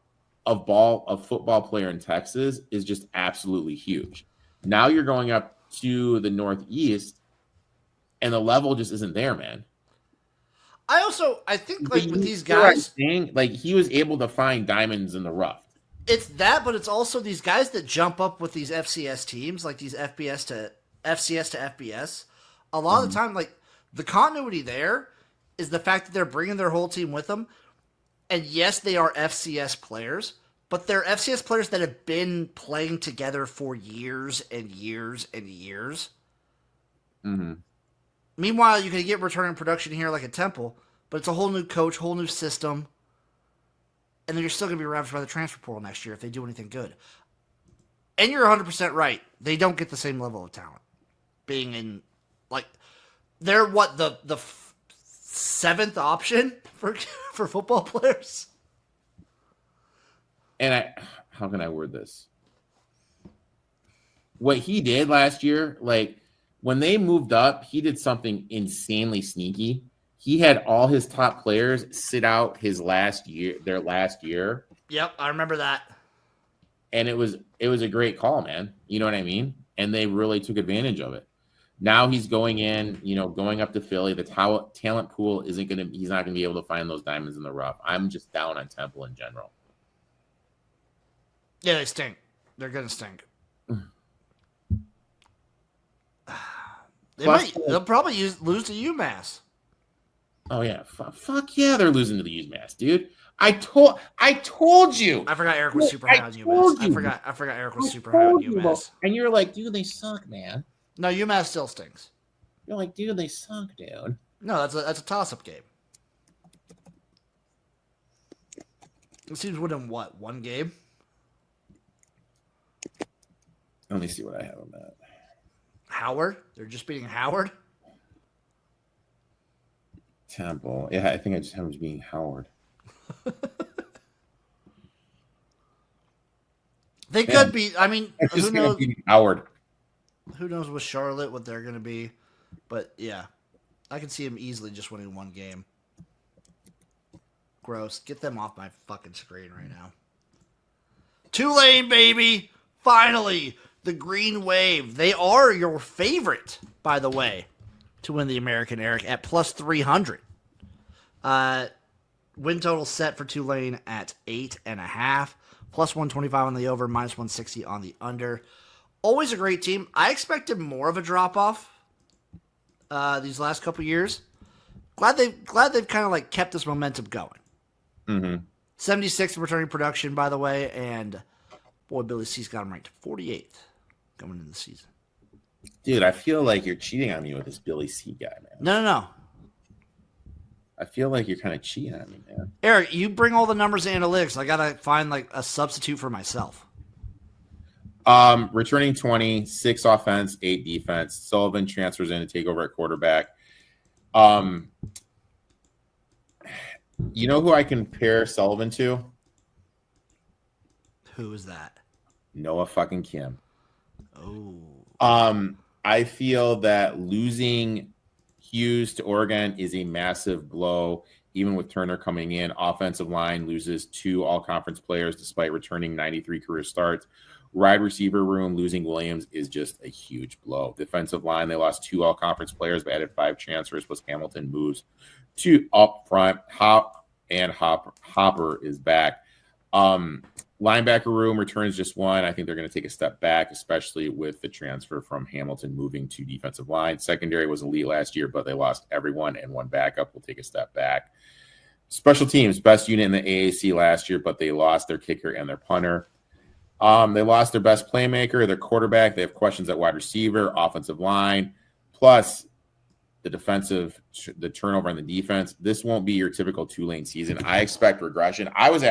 of football player in Texas is just absolutely huge. Now you're going up to the Northeast, and the level just isn't there, man. I think with these guys, he was able to find diamonds in the rough. It's that, but it's also these guys that jump up with these FCS teams, like these FCS to FBS. A lot of the time, like the continuity there is the fact that they're bringing their whole team with them. And yes, they are FCS players, but they're FCS players that have been playing together for years and years and years. Mm-hmm. Meanwhile, you can get returning production here like a Temple, but it's a whole new coach, whole new system. And then you're still going to be ravaged by the transfer portal next year if they do anything good. And you're 100% right. They don't get the same level of talent. Being in, they're what, the 7th option for football players? And how can I word this? What he did last year, when they moved up, he did something insanely sneaky. He had all his top players sit out their last year. Yep, I remember that. And it was a great call, man. You know what I mean? And they really took advantage of it. Now he's going in, going up to Philly. The talent pool he's not going to be able to find those diamonds in the rough. I'm just down on Temple in general. Yeah, they stink. They're going to stink. They'll probably lose to UMass. Oh yeah, fuck yeah, they're losing to the UMass, dude. I told you. I forgot Erik was super high on UMass. I forgot Erik was super high on UMass. And you're like, dude, they suck, man. No, UMass still stinks. You're like, dude, they suck, dude. No, that's a toss-up game. It seems winning what, 1 game? Let me see what I have on that. Howard? They're just beating Howard? Temple. Yeah, I think I just have him being Howard. They could be. I mean, who knows? Howard. Who knows with Charlotte what they're going to be? But yeah, I can see him easily just winning 1 game. Gross. Get them off my fucking screen right now. Tulane, baby! Finally! The Green Wave. They are your favorite, by the way, to win the American, Erik, at plus 300. Win total set for Tulane at 8.5. Plus 125 on the over, minus 160 on the under. Always a great team. I expected more of a drop-off these last couple years. Glad they've kind of kept this momentum going. Mm-hmm. 76 in returning production, by the way, and boy, Billy C's got him ranked 48th going into the season. Dude, I feel like you're cheating on me with this Billy C guy, man. No. I feel like you're kind of cheating on me, man. Erik, you bring all the numbers and analytics. I gotta find like a substitute for myself. Returning 20, 6 offense, 8 defense. Sullivan transfers in to take over at quarterback. You know who I compare Sullivan to? Who is that? Noah fucking Kim. Oh. I feel that losing Hughes to Oregon is a massive blow. Even with Turner coming in, offensive line loses 2 all-conference players despite returning 93 career starts. Wide receiver room, losing Williams is just a huge blow. Defensive line, they lost 2 all-conference players, but added 5 transfers, plus Hamilton moves to up front. Hopper is back. Linebacker room returns just 1. I think they're going to take a step back, especially with the transfer from Hamilton moving to defensive line. Secondary was elite last year, but they lost everyone, and 1 backup will take a step back. Special teams, best unit in the AAC last year, but they lost their kicker and their punter. They lost their best playmaker, their quarterback. They have questions at wide receiver, offensive line, plus the turnover on the defense. This won't be your typical Tulane season. I expect regression. I was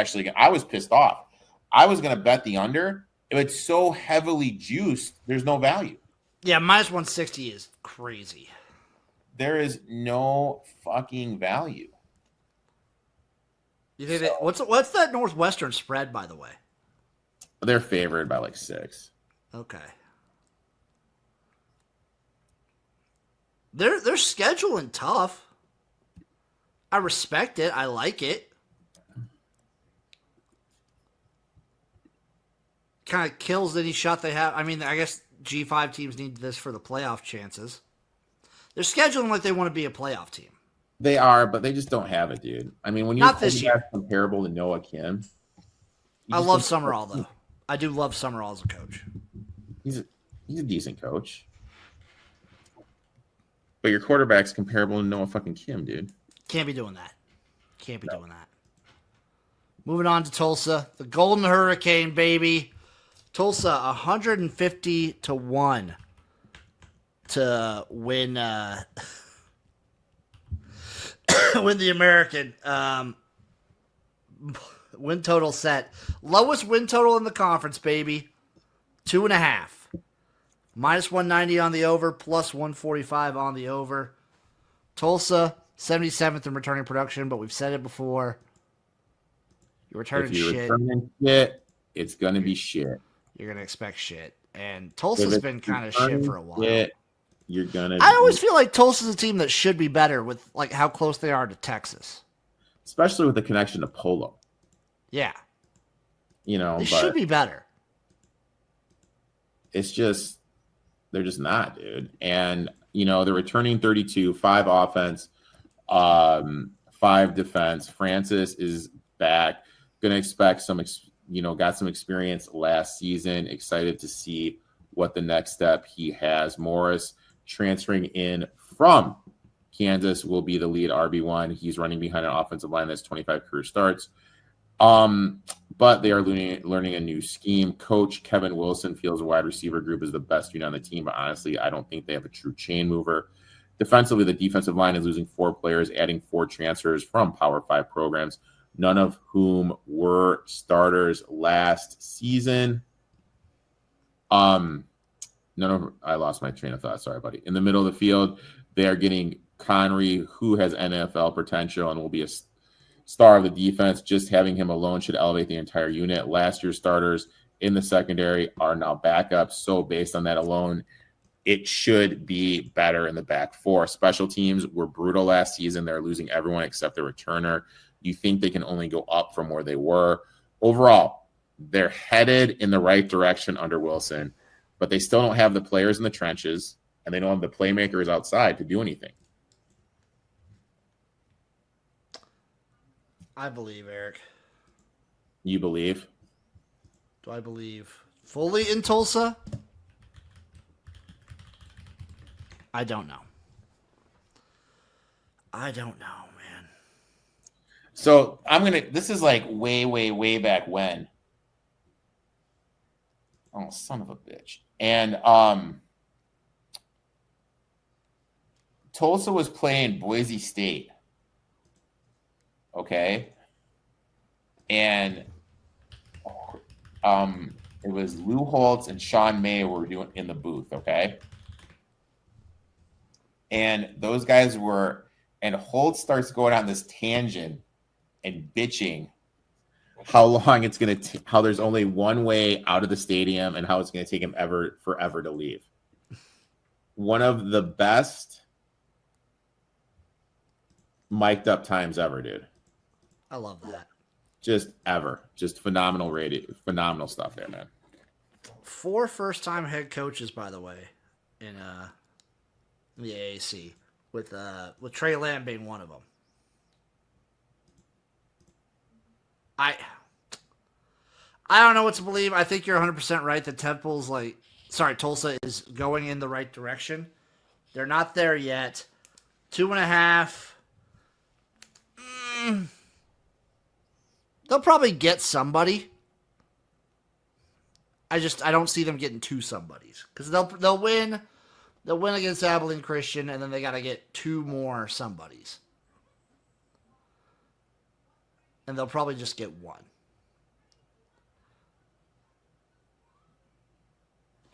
pissed off. I was going to bet the under. If it's so heavily juiced, there's no value. Yeah, minus 160 is crazy. There is no fucking value. You think that what's that Northwestern spread, by the way? They're favored by like 6. Okay. They're scheduling tough. I respect it. I like it. Kind of kills any shot they have. I mean, I guess G5 teams need this for the playoff chances. They're scheduling like they want to be a playoff team. They are, but they just don't have it, dude. I mean, when you're Not this year. comparable to Noah Kim. I love Summerall, though. I do love Summerall as a coach. He's a decent coach. But your quarterback's comparable to Noah fucking Kim, dude. Can't be doing that. Doing that. Moving on to Tulsa. The Golden Hurricane, baby. Tulsa, 150-1 to win win the American. Win total set. Lowest win total in the conference, baby. 2.5. Minus 190 on the over, plus 145 on the over. Tulsa, 77th in returning production, but we've said it before. You're returning shit. It's going to be shit. You're going to expect shit. And Tulsa's been kind of shit for a while. You're going to. I always feel like Tulsa's a team that should be better with like how close they are to Texas. Especially with the connection to Polo. Yeah. They should be better. It's just, they're just not, dude. And, they're returning 32, 5 offense, 5 defense. Francis is back. Going to expect got some experience last season. Excited to see what the next step he has. Morris transferring in from Kansas will be the lead RB1. He's running behind an offensive line that's 25 career starts. But they are learning a new scheme. Coach Kevin Wilson feels a wide receiver group is the best unit on the team, but honestly, I don't think they have a true chain mover. Defensively, the defensive line is losing 4 players, adding 4 transfers from Power 5 programs, none of whom were starters last season. I lost my train of thought. Sorry, buddy. In the middle of the field, they are getting Connery, who has NFL potential and will be a star of the defense. Just having him alone should elevate the entire unit. Last year's starters in the secondary are now backups. So based on that alone, it should be better in the back 4. Special teams were brutal last season. They're losing everyone except the returner. You think they can only go up from where they were. Overall, they're headed in the right direction under Wilson, but they still don't have the players in the trenches, and they don't have the playmakers outside to do anything. I believe, Erik. You believe? Do I believe fully in Tulsa? I don't know. Man. So this is like way, way, way back when. Oh, son of a bitch. And Tulsa was playing Boise State. Okay. And it was Lou Holtz and Sean May were doing in the booth, okay? And those guys were, and Holtz starts going on this tangent and bitching how long it's going to, how there's only one way out of the stadium and how it's going to take him forever to leave. One of the best mic'd up times ever, dude. I love that. Just ever. Just phenomenal radio, phenomenal stuff there, man. 4 first-time head coaches, by the way, in the AAC, with Trey Lamb being one of them. I don't know what to believe. I think you're 100% right that Tulsa is going in the right direction. They're not there yet. 2.5. They'll probably get somebody. I don't see them getting 2 somebodies because they'll win. They'll win against Abilene Christian, and then they got to get 2 more somebodies, and they'll probably just get 1.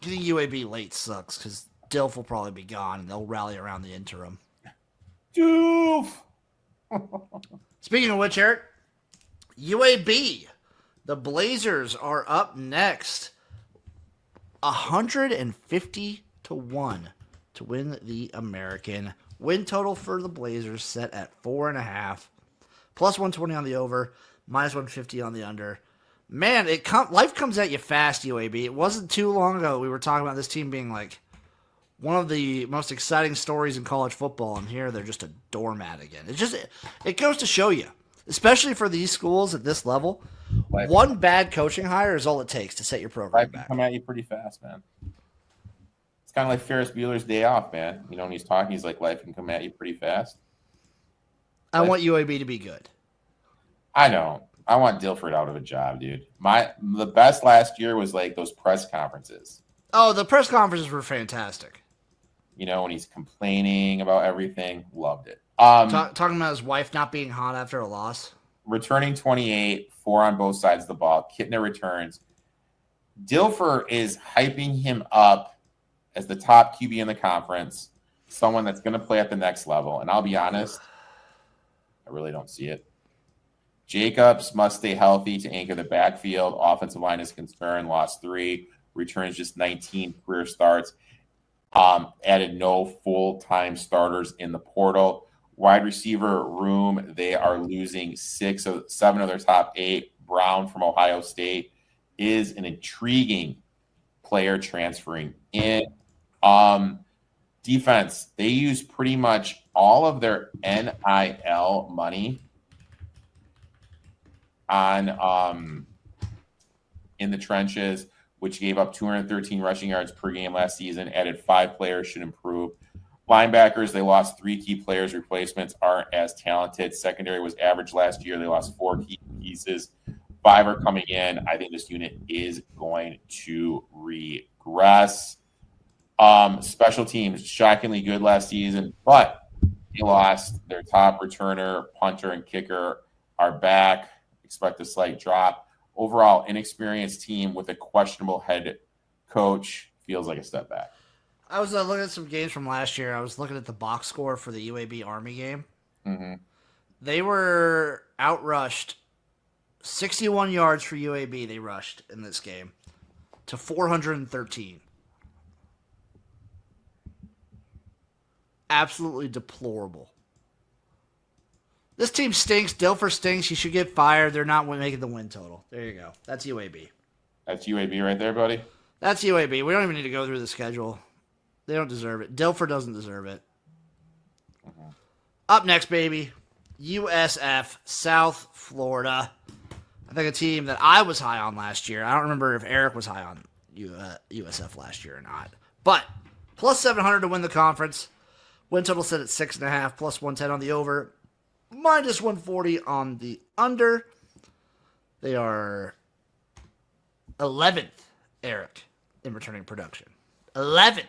Getting UAB late sucks because Dilf will probably be gone, and they'll rally around the interim. Doof. Speaking of which, Eric, UAB, the Blazers are up next. 150 to 1 to win the American. Win total for the Blazers set at 4.5. Plus 120 on the over, minus 150 on the under. Man, life comes at you fast, UAB. It wasn't too long ago we were talking about this team being like one of the most exciting stories in college football, and here they're just a doormat again. It goes to show you, especially for these schools at this level, one bad coaching hire is all it takes to set your program Life can back. come at you pretty fast, man. It's kind of like Ferris Bueller's Day Off, man. You know, when he's talking, he's like, life can come at you pretty fast. I want UAB to be good. I know. I want Dilford out of a job, dude. The best last year was like those press conferences. Oh, the press conferences were fantastic. You know, when he's complaining about everything, loved it. Talking about his wife not being hot after a loss. Returning 28, 4 on both sides of the ball. Kittner returns. Dilfer is hyping him up as the top QB in the conference, someone that's going to play at the next level. And I'll be honest, I really don't see it. Jacobs must stay healthy to anchor the backfield. Offensive line is concerned. Lost 3. Returns just 19 career starts. Added no full-time starters in the portal. Wide receiver room, they are losing 7 of their top 8. Brown from Ohio State is an intriguing player transferring in. Defense, they use pretty much all of their NIL money on in the trenches, which gave up 213 rushing yards per game last season. Added 5 players, should improve. Linebackers, they lost 3 key players. Replacements aren't as talented. Secondary was average last year. They lost 4 key pieces. 5 are coming in. I think this unit is going to regress. Special teams, shockingly good last season, but they lost their top returner, punter, and kicker are back. Expect a slight drop. Overall, inexperienced team with a questionable head coach. Feels like a step back. I was looking at some games from last year. I was looking at the box score for the UAB Army game. Mm-hmm. They were outrushed 61 yards for UAB. They rushed in this game to 413. Absolutely deplorable. This team stinks. Dilfer stinks. He should get fired. They're not making the win total. There you go. That's UAB. That's UAB right there, buddy. That's UAB. We don't even need to go through the schedule. They don't deserve it. Dilfer doesn't deserve it. Mm-hmm. Up next, baby, USF, South Florida. I think a team that I was high on last year. I don't remember if Eric was high on USF last year or not. But plus 700 to win the conference. Win total set at 6.5, plus 110 on the over, minus 140 on the under. They are 11th, Eric, in returning production. 11th.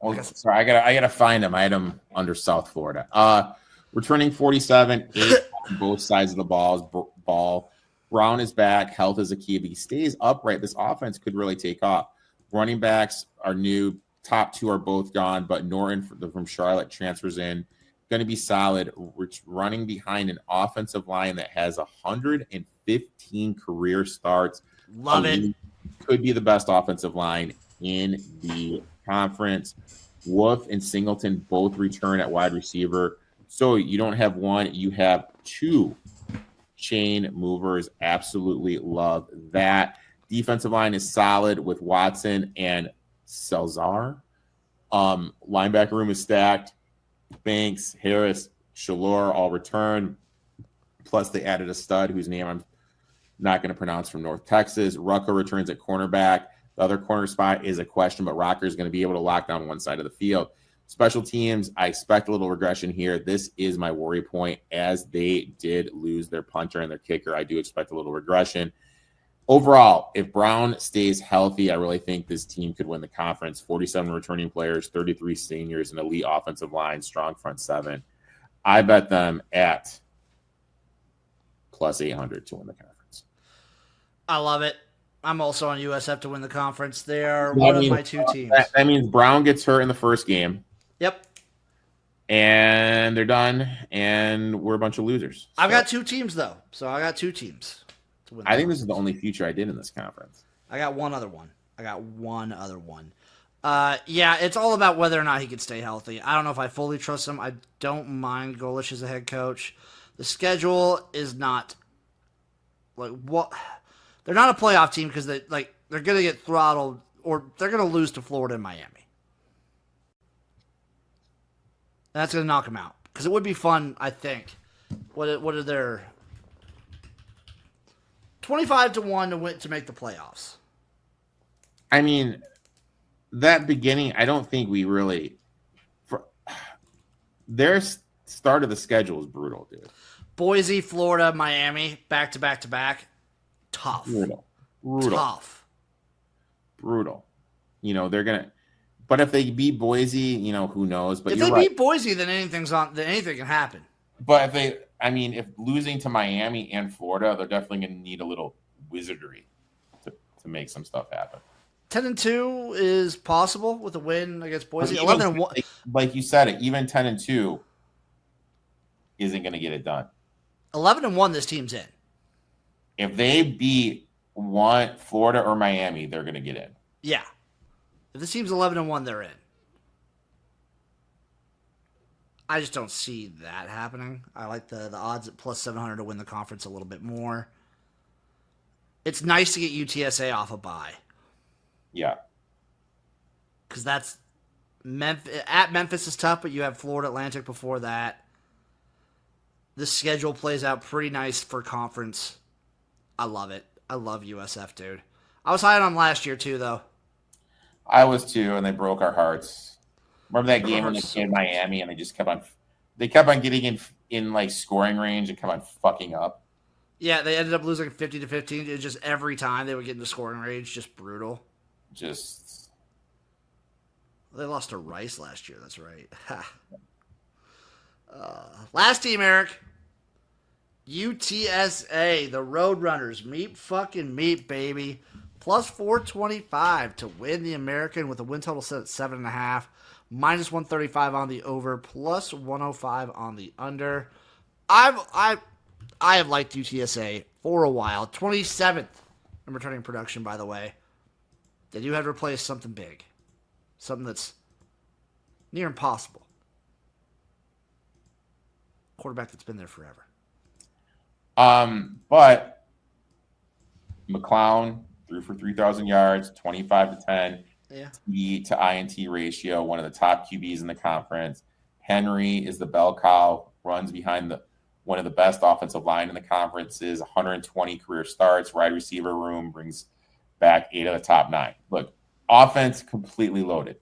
Well, sorry, I gotta find him. I had him under South Florida. Returning 47, 8 on both sides of the ball. Brown is back. Health is a key. If he stays upright, this offense could really take off. Running backs are new. Top 2 are both gone, but Norton from Charlotte transfers in. Going to be solid. Running behind an offensive line that has 115 career starts. Love it. Could be the best offensive line in the conference. Wolf and Singleton both return at wide receiver. So you don't have one, you have 2 chain movers. Absolutely love that. Defensive line is solid with Watson and Salzar. Linebacker room is stacked. Banks, Harris, Shalor all return. Plus they added a stud whose name I'm not going to pronounce from North Texas. Rucko returns at cornerback. The other corner spot is a question, but Rocker is going to be able to lock down one side of the field. Special teams, I expect a little regression here. This is my worry point, as they did lose their punter and their kicker. I do expect a little regression. Overall, if Brown stays healthy, I really think this team could win the conference. 47 returning players, 33 seniors, an elite offensive line, strong front 7. I bet them at plus 800 to win the conference. I love it. I'm also on USF to win the conference. They are one of my 2 teams. That means Brown gets hurt in the first game. Yep. And they're done, and we're a bunch of losers. I've got 2 teams, though. So I got 2 teams to win. I think this is the only future I did in this conference. I got one other one. Yeah, it's all about whether or not he can stay healthy. I don't know if I fully trust him. I don't mind Golish as a head coach. The schedule is not like what they're not a playoff team because they're going to get throttled, or they're going to lose to Florida and Miami. That's going to knock them out because it would be fun. I think. What are their 25-1 to win to make the playoffs? I mean, that beginning, I don't think we really. Their start of the schedule is brutal, dude. Boise, Florida, Miami, back to back to back. Tough. Brutal. You know, they're gonna. But if they beat Boise, you know, who knows? But if they beat Boise, then anything can happen. But if losing to Miami and Florida, they're definitely going to need a little wizardry to make some stuff happen. 10-2 is possible with a win against Boise. 11-1, like you said, even 10-2 isn't going to get it done. 11-1, this team's in. If they beat Florida or Miami, they're going to get in. Yeah. If this team's 11-1, they're in. I just don't see that happening. I like the odds at plus 700 to win the conference a little bit more. It's nice to get UTSA off a bye. Yeah. Because that's at Memphis is tough, but you have Florida Atlantic before that. The schedule plays out pretty nice for conference. I love it. I love USF, dude. I was high on them last year too, though. I was too, and they broke our hearts. Remember that game when they played Miami and they just kept on getting in like scoring range and kept on fucking up. Yeah, they ended up losing 50-15. It was just every time they would get into scoring range, just brutal. They lost to Rice last year. That's right. Last team, Erik. UTSA, the Roadrunners. Meet, baby. Plus 425 to win the American with a win total set at 7.5. Minus 135 on the over. Plus 105 on the under. I have liked UTSA for a while. 27th in returning production, by the way. They do have to replace something big. Something that's near impossible. Quarterback that's been there forever. But McClown threw for 3,000 yards, 25-10. Yeah. TD to INT ratio, one of the top QBs in the conference. Henry is the bell cow, runs behind one of the best offensive line in the conferences, 120 career starts, wide receiver room, brings back 8 of the top 9. Look, offense completely loaded.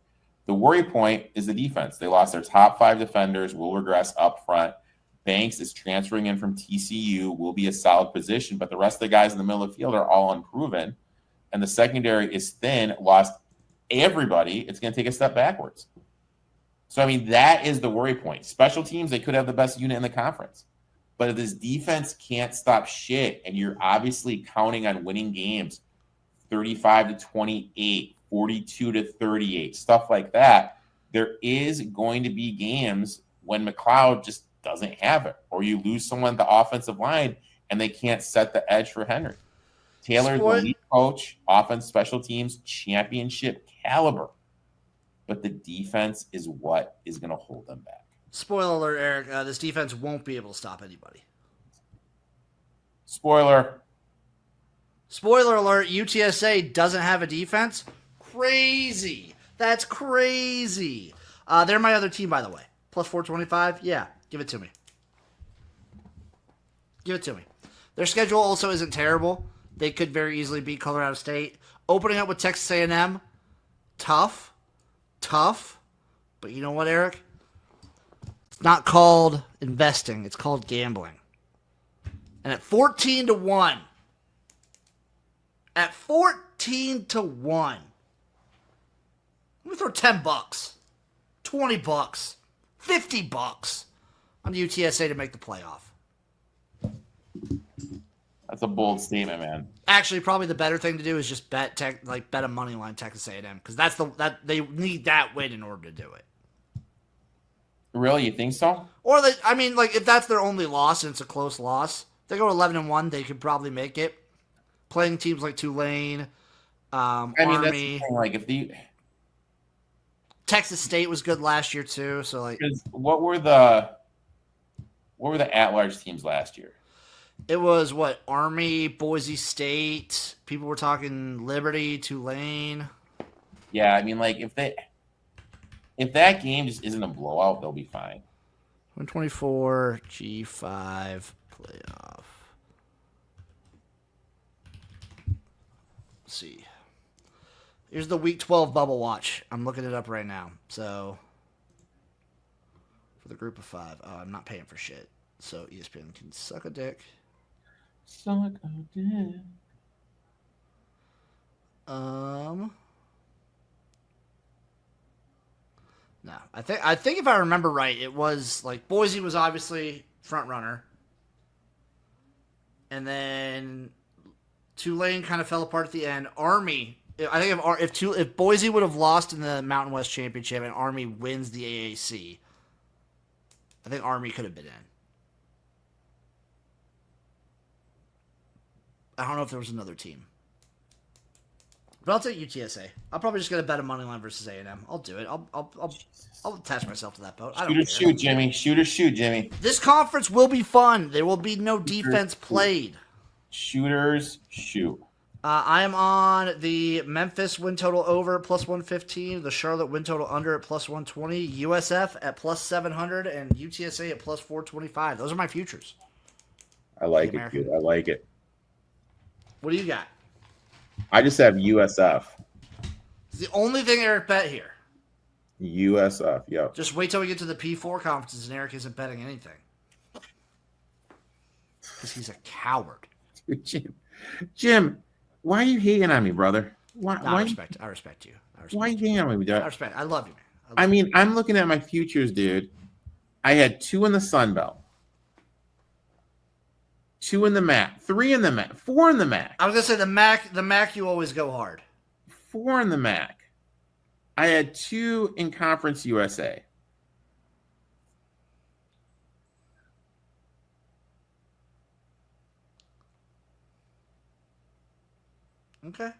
The worry point is the defense. They lost their top 5 defenders, will regress up front. Banks is transferring in from TCU, will be a solid position, but the rest of the guys in the middle of the field are all unproven. And the secondary is thin, lost everybody. It's going to take a step backwards. So, I mean, that is the worry point. Special teams, they could have the best unit in the conference. But if this defense can't stop shit, and you're obviously counting on winning games 35-28, 42-38, stuff like that, there is going to be games when McLeod just doesn't have it, or you lose someone at the offensive line and they can't set the edge for Henry. Taylor's the lead coach, offense, special teams, championship caliber. But the defense is what is going to hold them back. Spoiler alert, Eric. This defense won't be able to stop anybody. Spoiler. Spoiler alert, UTSA doesn't have a defense? Crazy. That's crazy. They're my other team, by the way. Plus 425? Yeah, give it to me. Give it to me. Their schedule also isn't terrible. They could very easily beat Colorado State. Opening up with Texas A&M, tough. But you know what, Eric? It's not called investing. It's called gambling. And at 14-1. At 14-1. Let me throw $10, $20, $50 on UTSA to make the playoff. That's a bold statement, man. Actually, probably the better thing to do is just bet a money line Texas A&M, because that they need that win in order to do it. Really, you think so? Or if that's their only loss and it's a close loss, they go 11-1, they could probably make it. Playing teams like Tulane, Army. That's the thing. Like if Texas State was good last year too. So what were the at-large teams last year? It was Army, Boise State. People were talking Liberty, Tulane. Yeah, I mean, if that game just isn't a blowout, they'll be fine. 124 G5 playoff. Let's see. Here's the Week 12 bubble watch. I'm looking it up right now. So for the group of 5, I'm not paying for shit. So ESPN can suck a dick. Suck a dick. No, I think if I remember right, it was Boise was obviously front runner, and then Tulane kind of fell apart at the end. Army, I think if Boise would have lost in the Mountain West Championship and Army wins the AAC, I think Army could have been in. I don't know if there was another team. But I'll take UTSA. I'll probably just get a bet of money line versus A&M. I'll do it. I'll attach myself to that boat. I don't care. Shoot, Jimmy. Shoot or shoot, Jimmy. This conference will be fun. There will be no defense played. Shooters, shoot. I am on the Memphis win total over at plus 115, the Charlotte win total under at plus 120, USF at plus 700, and UTSA at plus 425. Those are my futures. I like it, dude. I like it. What do you got? I just have USF. It's the only thing Eric bet here. USF, yep. Just wait till we get to the P4 conferences and Eric isn't betting anything. Because he's a coward. Jim, why are you hating on me, brother? I respect you. Why are you hating on me, dude? I love you, man. I mean, I'm looking at my futures, dude. I had 2 in the Sun Belt. 2 in the MAC, 3 in the MAC, 4 in the MAC. I was gonna say the MAC you always go hard. 4 in the MAC. I had 2 in Conference USA. Okay,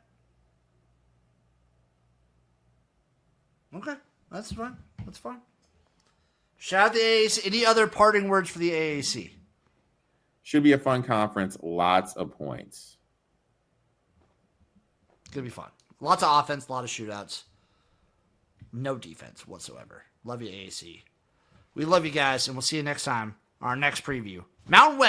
that's fine. That's fine. Shout out the AAC. Any other parting words for the AAC? Should be a fun conference. Lots of points. It's going to be fun. Lots of offense, a lot of shootouts. No defense whatsoever. Love you, AAC. We love you guys, and we'll see you next time on our next preview. Mountain West.